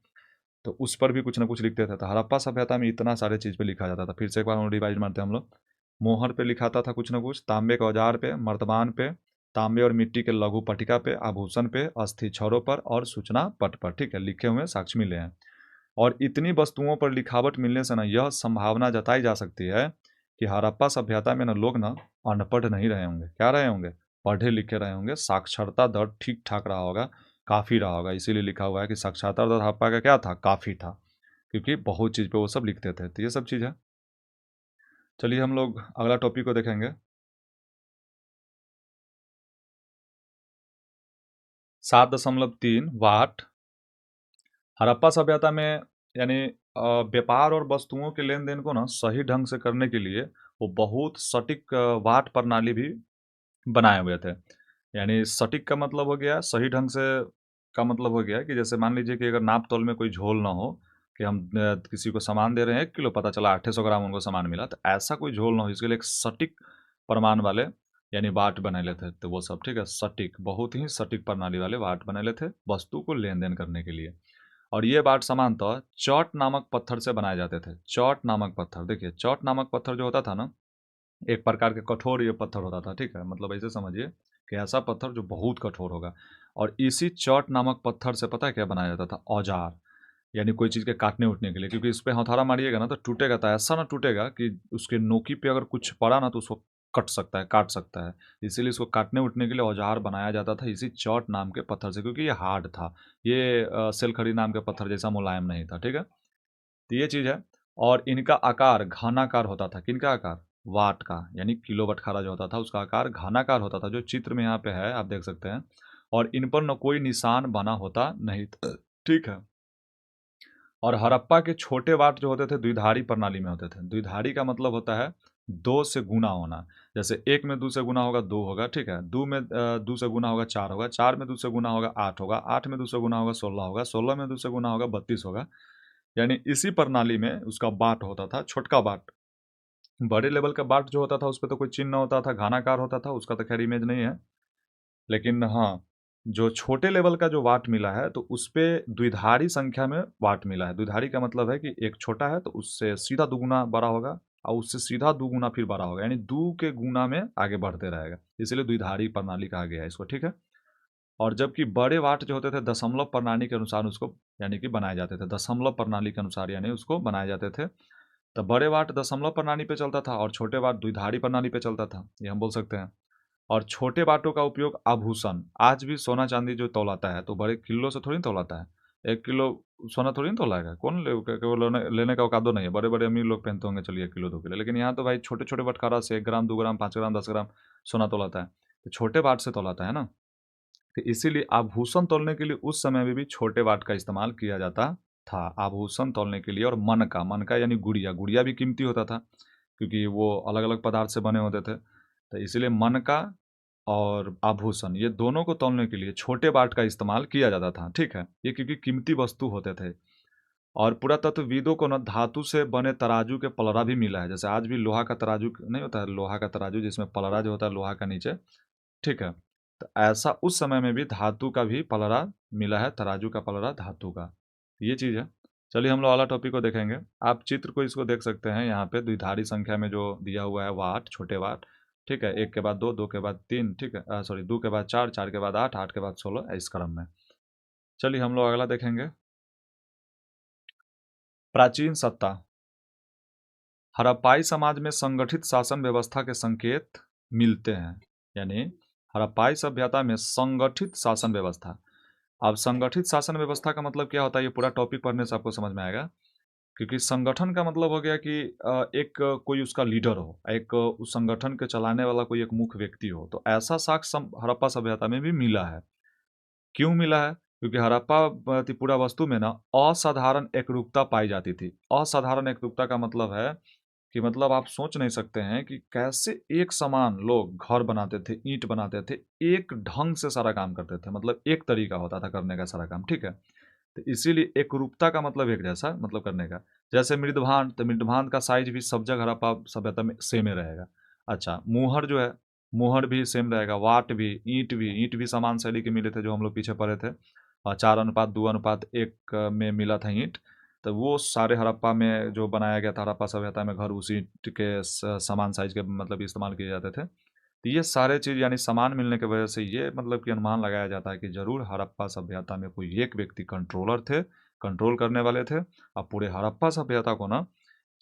A: तो उस पर भी कुछ ना कुछ लिखते थे। तो हड़प्पा सभ्यता में इतना सारे चीज़ पे लिखा जाता था। फिर से एक बार हम रिवाइज मारते हैं हम लोग। मोहर पे लिखाता था कुछ ना कुछ, तांबे के औजार पे, मर्तबान पे, तांबे और मिट्टी के लघु पट्टिका पे, आभूषण पे, अस्थि छड़ों पर, और सूचना पट पर, ठीक है, लिखे हुए साक्ष्य मिले हैं। और इतनी वस्तुओं पर लिखावट मिलने से ना यह संभावना जताई जा सकती है कि हड़प्पा सभ्यता में ना लोग ना अनपढ़ नहीं रहे होंगे, क्या रहे होंगे, पढ़े लिखे रहे होंगे, साक्षरता दर ठीक ठाक रहा होगा, काफ़ी रहा होगा। इसीलिए लिखा हुआ है कि साक्षरता दर हड़प्पा का क्या था, काफ़ी था, क्योंकि बहुत चीज़ पे वो सब लिखते थे। तो ये सब चीज़ है। चलिए हम लोग अगला टॉपिक को देखेंगे। 7.3 वाट। हड़प्पा सभ्यता में यानी व्यापार और वस्तुओं के लेन-देन को ना सही ढंग से करने के लिए वो बहुत सटीक वाट प्रणाली भी बनाए हुए थे। यानी सटीक का मतलब हो गया सही ढंग से, का मतलब हो गया कि जैसे मान लीजिए कि अगर नाप-तौल में कोई झोल ना हो, कि हम किसी को सामान दे रहे हैं 1 किलो, पता चला 800 ग्राम उनको सामान मिला, तो ऐसा कोई झोल ना हो, इसके लिए एक सटीक प्रमाण वाले यानी वाट बनैले थे। तो वो सब ठीक है, सटीक, बहुत ही सटीक प्रणाली वाले वाट बनैले थे, वस्तु को लेन-देन करने के लिए। और ये वाट सामान्यतः चॉट नामक पत्थर से बनाए जाते थे। चॉट नामक पत्थर, देखिए चॉट नामक पत्थर जो होता था ना, एक प्रकार के कठोर ये पत्थर होता था, ठीक है? मतलब ऐसे समझिए कि ऐसा पत्थर जो बहुत कठोर होगा, और इसी चॉट नामक पत्थर से पता है क्या बनाया जाता था? औजार। यानी कोई चीज़ के काटने-वूटने के लिए, क्योंकि इस पे हथौड़ा मारिएगा ना तो टूटेगा, तो ऐसा ना टूटेगा कि उसके नोकी पे अगर कुछ पड़ा ना तो उसको कट सकता है, काट सकता है। इसीलिए इसको काटने-वूटने के लिए औजार बनाया जाता था इसी चॉट नाम के पत्थर से, क्योंकि ये हार्ड था। ये सेलखड़ी नाम के पत्थर जैसा मुलायम नहीं था, ठीक है? तो ये चीज़ है। और इनका आकार घनाकार होता था। किनका आकार? वाट का, यानी किलो बटखारा जो होता था उसका आकार घनाकार होता था, जो चित्र में यहाँ पे है आप देख सकते हैं। और इन पर न कोई निशान बना होता नहीं था, ठीक है? और हड़प्पा के छोटे वाट जो होते थे द्विधारी प्रणाली में होते थे। द्विधारी का मतलब होता है 2 से गुना होना। जैसे 1 में 2 से गुना होगा 2 होगा, ठीक है? 2 में 2 से गुना होगा 4 होगा, 4 में 2 से गुना होगा 8 होगा, 8 में 2 से गुना होगा 16 होगा, 16 में 2 से गुना होगा 32 होगा। यानी इसी प्रणाली में उसका बाट होता था, छोटका बाट। बड़े लेवल का बाट जो होता था उसपे तो कोई चिन्ह होता था, घनाकार होता था, उसका तो खैर इमेज नहीं है। लेकिन हाँ, जो छोटे लेवल का जो वाट मिला है तो उसपे द्विधारी संख्या में वाट मिला है। द्विधारी का मतलब है कि एक छोटा है तो उससे सीधा दुगुना बड़ा होगा, और उससे सीधा दुगुना फिर बड़ा होगा, यानी 2 के गुना में आगे बढ़ते रहेगा। इसीलिए द्विधारी प्रणाली कहा गया है इसको, ठीक है? और जबकि बड़े वाट जो होते थे दशमलव प्रणाली के अनुसार उसको यानी कि बनाए जाते थे। दशमलव प्रणाली के अनुसार यानी उसको बनाए जाते थे। तो बड़े वाट दशमलव प्रणाली पे चलता था और छोटे वाट द्विधारी प्रणाली पे चलता था, ये हम बोल सकते हैं। और छोटे वाटों का उपयोग आभूषण, आज भी सोना-चांदी जो तौलाता है, तो बड़े किलो से थोड़ी ना तौलाता है। 1 किलो सोना थोड़ी ना तौलाएगा, कौन ले के वो लेने लेने का औकात तो नहीं है। बड़े-बड़े अमीर लोग पहनते होंगे चलिए 1 किलो, 2 किलो, लेकिन यहाँ तो भाई छोटे-छोटे बटखारा से 1 ग्राम, 2 ग्राम, 5 ग्राम, 10 ग्राम सोना तौलाता है। तो छोटे वाट से तौलाता है ना। तो इसीलिए आभूषण तौलने के लिए उस समय में भी छोटे वाट का इस्तेमाल किया जाता था, आभूषण तौलने के लिए। और मन का यानी गुड़िया, गुड़िया भी कीमती होता था, क्योंकि वो अलग-अलग पदार्थ से बने होते थे। तो इसीलिए मन का और आभूषण, ये दोनों को तौलने के लिए छोटे वाट का इस्तेमाल किया जाता था, ठीक है? ये क्योंकि कीमती वस्तु होते थे। और पुरातत्वविदों को ना धातु से बने तराजू के पलड़ा भी मिला है। जैसे आज भी लोहा का तराजू नहीं होता है, लोहा का तराजू जिसमें पलड़ा जो होता है लोहा का नीचे, ठीक है? तो ऐसा उस समय में भी धातु का भी पलड़ा मिला है, तराजू का पलड़ा धातु का। ये चीज़ है। चलिए हम लोग अगला टॉपिक को देखेंगे। आप चित्र को इसको देख सकते हैं यहाँ पे द्विधारी संख्या में जो दिया हुआ है वाट, छोटे वाट, ठीक है? 1 के बाद 2, 2 के बाद 3, ठीक है? सॉरी 2 के बाद 4, 4 के बाद 8, 8 के बाद 16 इस क्रम में। चलिए हम लोग अगला देखेंगे। प्राचीन सत्ता। हड़प्पाई समाज में संगठित शासन व्यवस्था के संकेत मिलते हैं। यानी हड़प्पाई सभ्यता में संगठित शासन व्यवस्था। अब संगठित शासन व्यवस्था का मतलब क्या होता है, ये पूरा टॉपिक पढ़ने से आपको समझ में आएगा। क्योंकि संगठन का मतलब हो गया कि एक कोई उसका लीडर हो, एक उस संगठन के चलाने वाला कोई एक मुख्य व्यक्ति हो। तो ऐसा साक्ष्य हड़प्पा सभ्यता में भी मिला है। क्यों मिला है? क्योंकि हड़प्पा त्रिपुरा वस्तु में ना असाधारण एकरूपता पाई जाती थी। असाधारण एकरूपता का मतलब है कि मतलब आप सोच नहीं सकते हैं कि कैसे एक समान लोग घर बनाते थे, ईंट बनाते थे, एक ढंग से सारा काम करते थे, मतलब एक तरीका होता था करने का सारा काम, ठीक है? तो इसीलिए एकरूपता का मतलब एक जैसा मतलब करने का। जैसे मृदभांड, तो मृदभांड का साइज़ भी सब जगह हड़प्पा सभ्यता में सेम ही रहेगा। अच्छा, मोहर जो है, मोहर भी सेम रहेगा, वाट भी, ईंट भी समान शैली के मिले थे जो हम लोग पीछे पढ़े थे। 4:2:1 में मिला था ईंट। तो वो सारे हड़प्पा में जो बनाया गया था, हड़प्पा सभ्यता में घर उसी के समान साइज़ के मतलब इस्तेमाल किए जाते थे। तो ये सारे चीज़ यानी समान मिलने की वजह से ये मतलब कि अनुमान लगाया जाता है कि ज़रूर हड़प्पा सभ्यता में कोई एक व्यक्ति कंट्रोलर थे, कंट्रोल करने वाले थे। और पूरे हड़प्पा सभ्यता को ना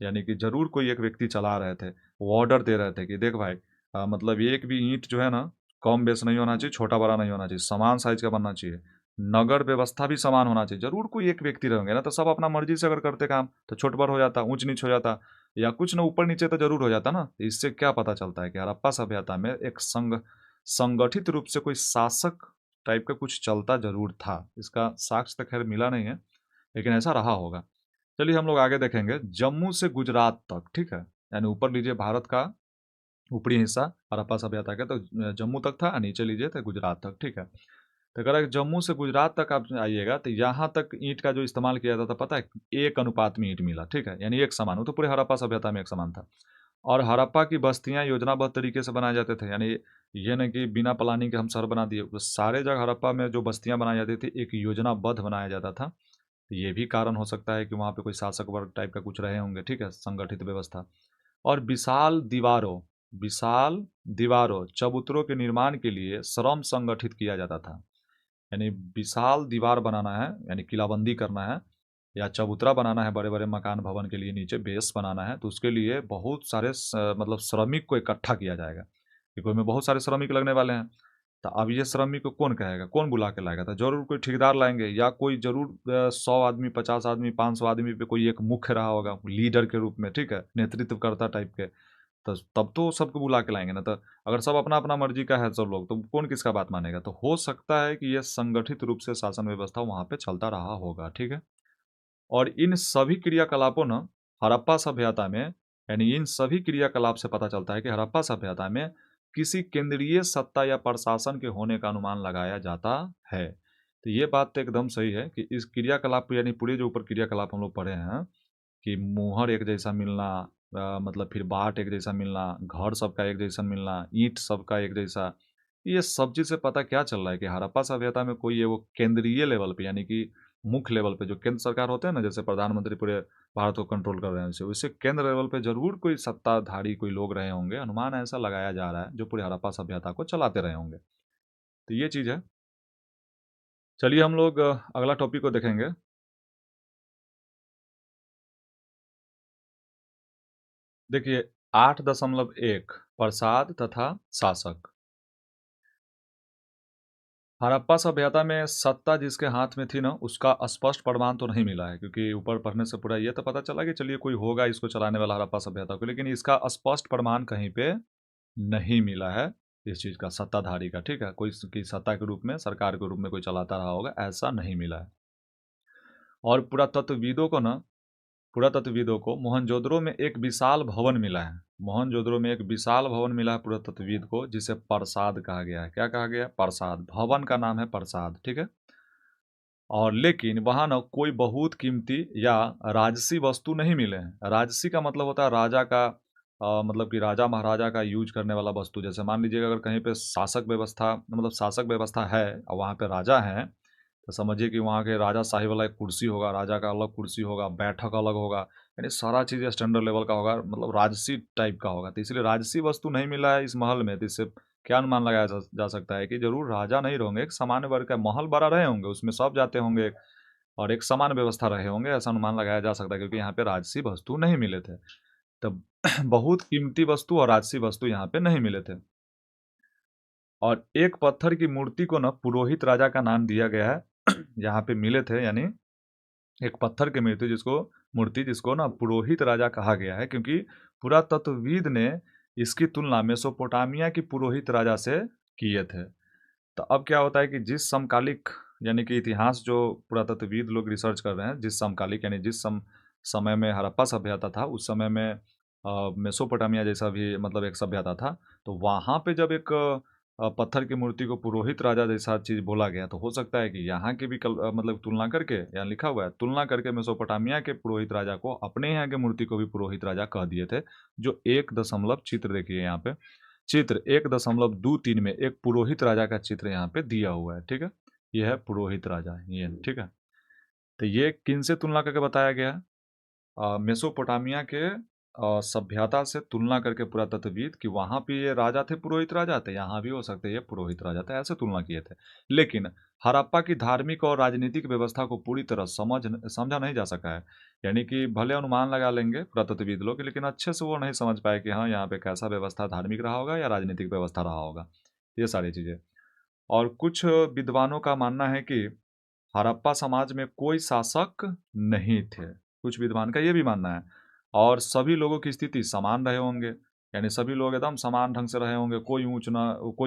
A: यानी कि ज़रूर कोई एक व्यक्ति चला रहे थे। वो ऑर्डर दे रहे थे कि देख भाई, मतलब एक भी ईंट जो है ना कम-बेश नहीं होना चाहिए, छोटा-बड़ा नहीं होना चाहिए, समान साइज़ का बनना चाहिए। नगर व्यवस्था भी समान होना चाहिए। ज़रूर कोई एक व्यक्ति रहेंगे ना, तो सब अपना मर्ज़ी से अगर करते काम तो छोट-बड़ हो जाता, ऊँच-नीच हो जाता, या कुछ ना ऊपर-नीचे तो ज़रूर हो जाता ना। तो इससे क्या पता चलता है कि हड़प्पा सभ्यता में एक संगठित रूप से कोई शासक टाइप का कुछ चलता ज़रूर था। इसका साक्ष्य तो खैर मिला नहीं है, लेकिन ऐसा रहा होगा। चलिए हम लोग आगे देखेंगे, जम्मू से गुजरात तक, ठीक है? यानी ऊपर लीजिए भारत का ऊपरी हिस्सा हड़प्पा सभ्यता का, तो जम्मू तक था, और नीचे लीजिए तो गुजरात तक, ठीक है? तो अगर जम्मू से गुजरात तक आप आइएगा तो यहाँ तक ईंट का जो इस्तेमाल किया जाता था पता है, 1 अनुपात में ईंट मिला, ठीक है? यानी एक समान, वो तो पूरे हड़प्पा सभ्यता में एक समान था। और हड़प्पा की बस्तियाँ योजनाबद्ध तरीके से बनाए जाते थे, यानी ये नहीं कि बिना प्लानिंग के हम शहर बना दिए। वो सारे जगह हड़प्पा में जो बस्तियाँ बनाई जाती थी, एक योजनाबद्ध बनाया जाता था। तो ये भी कारण हो सकता है कि वहाँ पे कोई शासक वर्ग टाइप का कुछ रहे होंगे, ठीक है? संगठित व्यवस्था। और विशाल दीवारों, चबूतरों के निर्माण के लिए श्रम संगठित किया जाता था। यानी विशाल दीवार बनाना है, यानी किलाबंदी करना है, या चबूतरा बनाना है बड़े-बड़े मकान भवन के लिए, नीचे बेस बनाना है, तो उसके लिए बहुत सारे मतलब श्रमिक को इकट्ठा किया जाएगा, क्योंकि उसमें बहुत सारे श्रमिक लगने वाले हैं। तो अब ये श्रमिक को कौन कहेगा, कौन बुला के लाएगा? तो ज़रूर कोई ठेकेदार लाएँगे, या कोई ज़रूर 100 आदमी, 50 आदमी, 500 आदमी पे कोई एक मुख्य रहा होगा, लीडर के रूप में, ठीक है? नेतृत्वकर्ता टाइप के। तो तब तो सबको बुला के लाएँगे ना, तो अगर सब अपना-अपना मर्ज़ी का है सब लोग, तो कौन किसका बात मानेगा? तो हो सकता है कि ये संगठित रूप से शासन व्यवस्था वहाँ पे चलता रहा होगा, ठीक है? और इन सभी क्रियाकलापों ना हड़प्पा सभ्यता में, यानी इन सभी क्रियाकलाप से पता चलता है कि हड़प्पा सभ्यता में किसी केंद्रीय सत्ता या प्रशासन के होने का अनुमान लगाया जाता है। तो ये बात तो एकदम सही है कि इस क्रियाकलाप, यानी पूरे जो ऊपर क्रियाकलाप हम लोग पढ़े हैं, कि मुहर एक जैसा मिलना, मतलब फिर बाट एक जैसा मिलना, घर सबका एक जैसा मिलना, ईंट सबका एक जैसा, ये सब चीज़ से पता क्या चल रहा है कि हड़प्पा सभ्यता में कोई वो केंद्रीय लेवल पे, यानी कि मुख्य लेवल पे जो केंद्र सरकार होते हैं ना, जैसे प्रधानमंत्री पूरे भारत को कंट्रोल कर रहे हैं, वैसे वैसे केंद्र लेवल पे जरूर कोई सत्ताधारी कोई लोग रहे होंगे, अनुमान ऐसा लगाया जा रहा है, जो पूरे हड़प्पा सभ्यता को चलाते रहे होंगे। तो ये चीज़ है। चलिए हम लोग अगला टॉपिक को देखेंगे। देखिए, 8.1 प्रसाद तथा शासक। हड़प्पा सभ्यता में सत्ता जिसके हाथ में थी ना, उसका स्पष्ट प्रमाण तो नहीं मिला है, क्योंकि ऊपर पढ़ने से पूरा ये तो पता चला कि चलिए कोई होगा इसको चलाने वाला हड़प्पा सभ्यता को, लेकिन इसका स्पष्ट प्रमाण कहीं पे नहीं मिला है इस चीज़ का, सत्ताधारी का, ठीक है? कोई की सत्ता के रूप में, सरकार के रूप में कोई चलाता रहा होगा, ऐसा नहीं मिला है। और पुरातत्वविदों को मोहनजोदड़ो में एक विशाल भवन मिला है। मोहनजोदड़ो में एक विशाल भवन मिला है पुरातत्वविद को, जिसे प्रसाद कहा गया है। क्या कहा गया है? प्रसाद। भवन का नाम है प्रसाद, ठीक है? और लेकिन वहाँ ना कोई बहुत कीमती या राजसी वस्तु नहीं मिले हैं। राजसी का मतलब होता है राजा का, मतलब कि राजा महाराजा का यूज करने वाला वस्तु। जैसे मान लीजिएगा अगर कहीं पे शासक व्यवस्था, मतलब शासक व्यवस्था है और वहाँ पे राजा हैं, तो समझिए कि वहाँ के राजाशाही वाला एक कुर्सी होगा, राजा का अलग कुर्सी होगा, बैठक अलग होगा, यानी सारा चीज़ स्टैंडर्ड लेवल का होगा, मतलब राजसी टाइप का होगा। तो इसलिए राजसी वस्तु नहीं मिला है इस महल में, तो इससे क्या अनुमान लगाया जा सकता है कि जरूर राजा नहीं होंगे, एक सामान्य वर्ग का महल बड़ा रहे होंगे, उसमें सब जाते होंगे, और एक समान व्यवस्था रहे होंगे, ऐसा अनुमान लगाया जा सकता है, क्योंकि यहाँ पे राजसी वस्तु नहीं मिले थे। तब बहुत कीमती वस्तु और राजसी वस्तु यहाँ पे नहीं मिले थे। और एक पत्थर की मूर्ति को ना पुरोहित राजा का नाम दिया गया है। यहाँ पे मिले थे, यानी एक पत्थर की मूर्ति जिसको ना पुरोहित राजा कहा गया है, क्योंकि पुरातत्वविद ने इसकी तुलना मेसोपोटामिया की पुरोहित राजा से किए थे। तो अब क्या होता है कि जिस समकालिक, यानी कि इतिहास जो पुरातत्वविद लोग रिसर्च कर रहे हैं, जिस समकालिक यानी जिस समय में हड़प्पा सभ्यता था, उस समय में मेसोपोटामिया जैसा भी मतलब एक सभ्यता था, तो वहाँ पे जब एक पत्थर की मूर्ति को पुरोहित राजा जैसा चीज़ बोला गया, तो हो सकता है कि यहाँ की भी मतलब तुलना करके, यहाँ लिखा हुआ है, तुलना करके मेसोपोटामिया के पुरोहित राजा को अपने यहाँ की मूर्ति को भी पुरोहित राजा कह दिए थे। जो एक दशमलव चित्र देखिए यहाँ पे, चित्र 1.23 में एक पुरोहित राजा का चित्र यहाँ पे दिया हुआ है, ठीक है? ये है पुरोहित राजा, ये ठीक है? तो ये किन से तुलना करके बताया गया है? मेसोपोटामिया के सभ्यता से तुलना करके पुरातत्वविद, कि वहाँ पे ये राजा थे पुरोहित राजा, तो यहाँ भी हो सकते हैं ये पुरोहित राजा थे, ऐसे तुलना किए थे। लेकिन हड़प्पा की धार्मिक और राजनीतिक व्यवस्था को पूरी तरह समझा नहीं जा सका है। यानी कि भले अनुमान लगा लेंगे पुरातत्वविद लोग, लेकिन अच्छे से वो नहीं समझ पाए कि हाँ यहाँ पे कैसा व्यवस्था धार्मिक रहा होगा या राजनीतिक व्यवस्था रहा होगा, ये सारी चीज़ें। और कुछ विद्वानों का मानना है कि हड़प्पा समाज में कोई शासक नहीं थे। कुछ विद्वान का ये भी मानना है, और सभी लोगों की स्थिति समान रहे होंगे। यानी सभी लोग एकदम समान ढंग से रहे होंगे, कोई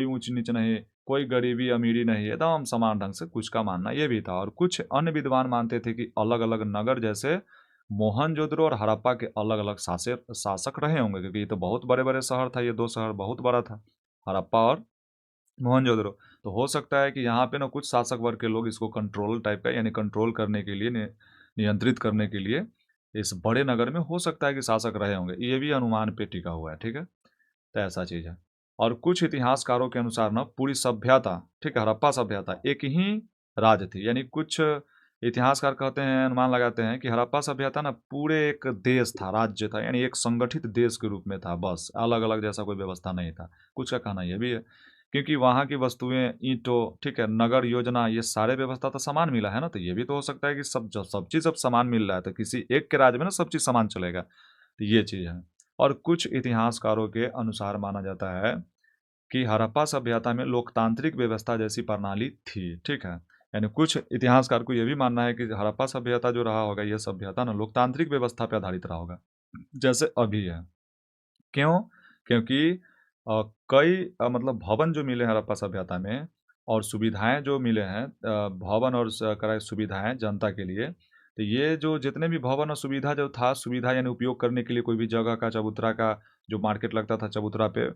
A: ऊंच नीच नहीं, कोई गरीबी अमीरी नहीं, एकदम समान ढंग से कुछ का मानना ये भी था। और कुछ अन्य विद्वान मानते थे कि अलग अलग नगर जैसे मोहनजोदड़ो और हड़प्पा के अलग अलग शासक रहे होंगे, क्योंकि ये तो बहुत बड़े बड़े शहर था, ये दो शहर बहुत बड़ा था, हड़प्पा और मोहनजोदड़ो। तो हो सकता है कि यहाँ पे ना कुछ शासक वर्ग के लोग इसको कंट्रोल टाइप का, यानी कंट्रोल करने के लिए, नियंत्रित करने के लिए इस बड़े नगर में हो सकता है कि शासक रहे होंगे, ये भी अनुमान पे टिका हुआ है, ठीक है। तो ऐसा चीज़ है। और कुछ इतिहासकारों के अनुसार ना पूरी सभ्यता, ठीक है, हड़प्पा सभ्यता एक ही राज्य थी। यानी कुछ इतिहासकार कहते हैं, अनुमान लगाते हैं कि हड़प्पा सभ्यता ना पूरे एक देश था, राज्य था, यानी एक संगठित देश के रूप में था, बस अलग अलग जैसा कोई व्यवस्था नहीं था। कुछ का कहना यह भी है, क्योंकि वहाँ की वस्तुएं, ईंटों, ठीक है, नगर योजना, ये सारे व्यवस्था तो समान मिला है ना। तो ये भी तो हो सकता है कि सब चीज़ अब समान मिल रहा है, तो किसी एक के राज्य में ना सब चीज़ समान चलेगा। तो ये चीज़ है। और कुछ इतिहासकारों के अनुसार माना जाता है कि हड़प्पा सभ्यता में लोकतांत्रिक व्यवस्था जैसी प्रणाली थी, ठीक है। यानी कुछ इतिहासकार को यह भी मानना है कि हड़प्पा सभ्यता जो रहा होगा, यह सभ्यता ना लोकतांत्रिक व्यवस्था पर आधारित रहा होगा, जैसे अभी है। क्यों? क्योंकि कई मतलब भवन जो मिले हैं हड़प्पा सभ्यता में, और सुविधाएँ जो मिले हैं, भवन और सुविधाएँ जनता के लिए, तो ये जो जितने भी भवन और सुविधा जो था, सुविधा यानी उपयोग करने के लिए कोई भी जगह का, चबूतरा का जो मार्केट लगता था चबूतरा पे,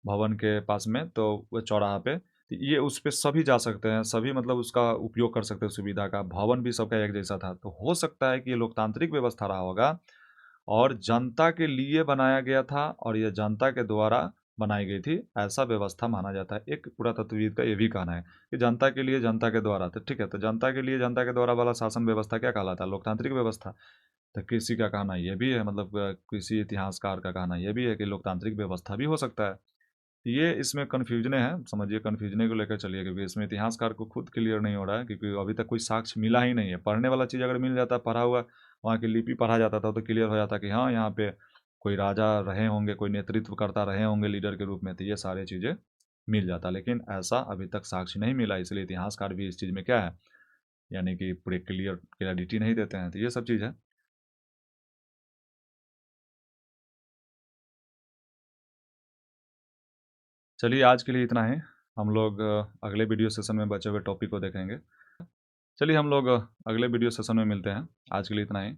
A: भवन के पास में, तो वो चौराहा पे, तो ये उस पे सभी जा सकते हैं, सभी मतलब उसका उपयोग कर सकते हैं सुविधा का, भवन भी सबका एक जैसा था। तो हो सकता है कि ये लोकतांत्रिक व्यवस्था रहा होगा और जनता के लिए बनाया गया था, और ये जनता के द्वारा बनाई गई थी, ऐसा व्यवस्था माना जाता है। एक पुरातत्वविद का ये भी कहना है कि जनता के लिए, जनता के द्वारा, तो ठीक है, तो जनता के लिए, जनता के द्वारा वाला शासन व्यवस्था क्या कहलाता है? लोकतांत्रिक व्यवस्था। तो किसी का कहना ये भी है, मतलब किसी इतिहासकार का कहना ये भी है कि लोकतांत्रिक व्यवस्था भी हो सकता है। ये इसमें कन्फ्यूजने हैं, समझिए, कन्फ्यूजने को लेकर चलिए, क्योंकि इसमें इतिहासकार को खुद क्लियर नहीं हो रहा है, क्योंकि अभी तक कोई साक्ष्य मिला ही नहीं है। पढ़ने वाला चीज़ अगर मिल जाता, पढ़ा हुआ, वहाँ की लिपि पढ़ा जाता था, तो क्लियर हो जाता कि हाँ, यहाँ पे कोई राजा रहे होंगे, कोई नेतृत्व करता रहे होंगे लीडर के रूप में, तो ये सारी चीज़ें मिल जाता। लेकिन ऐसा अभी तक साक्ष्य नहीं मिला, इसलिए इतिहासकार भी इस चीज़ में क्या है, यानी कि पूरे क्लियरिटी नहीं देते हैं, तो ये सब चीज़ है। चलिए, आज के लिए इतना ही। हम लोग अगले वीडियो सेशन में बचे हुए टॉपिक को देखेंगे। चलिए, हम लोग अगले वीडियो सेशन में मिलते हैं। आज के लिए इतना ही।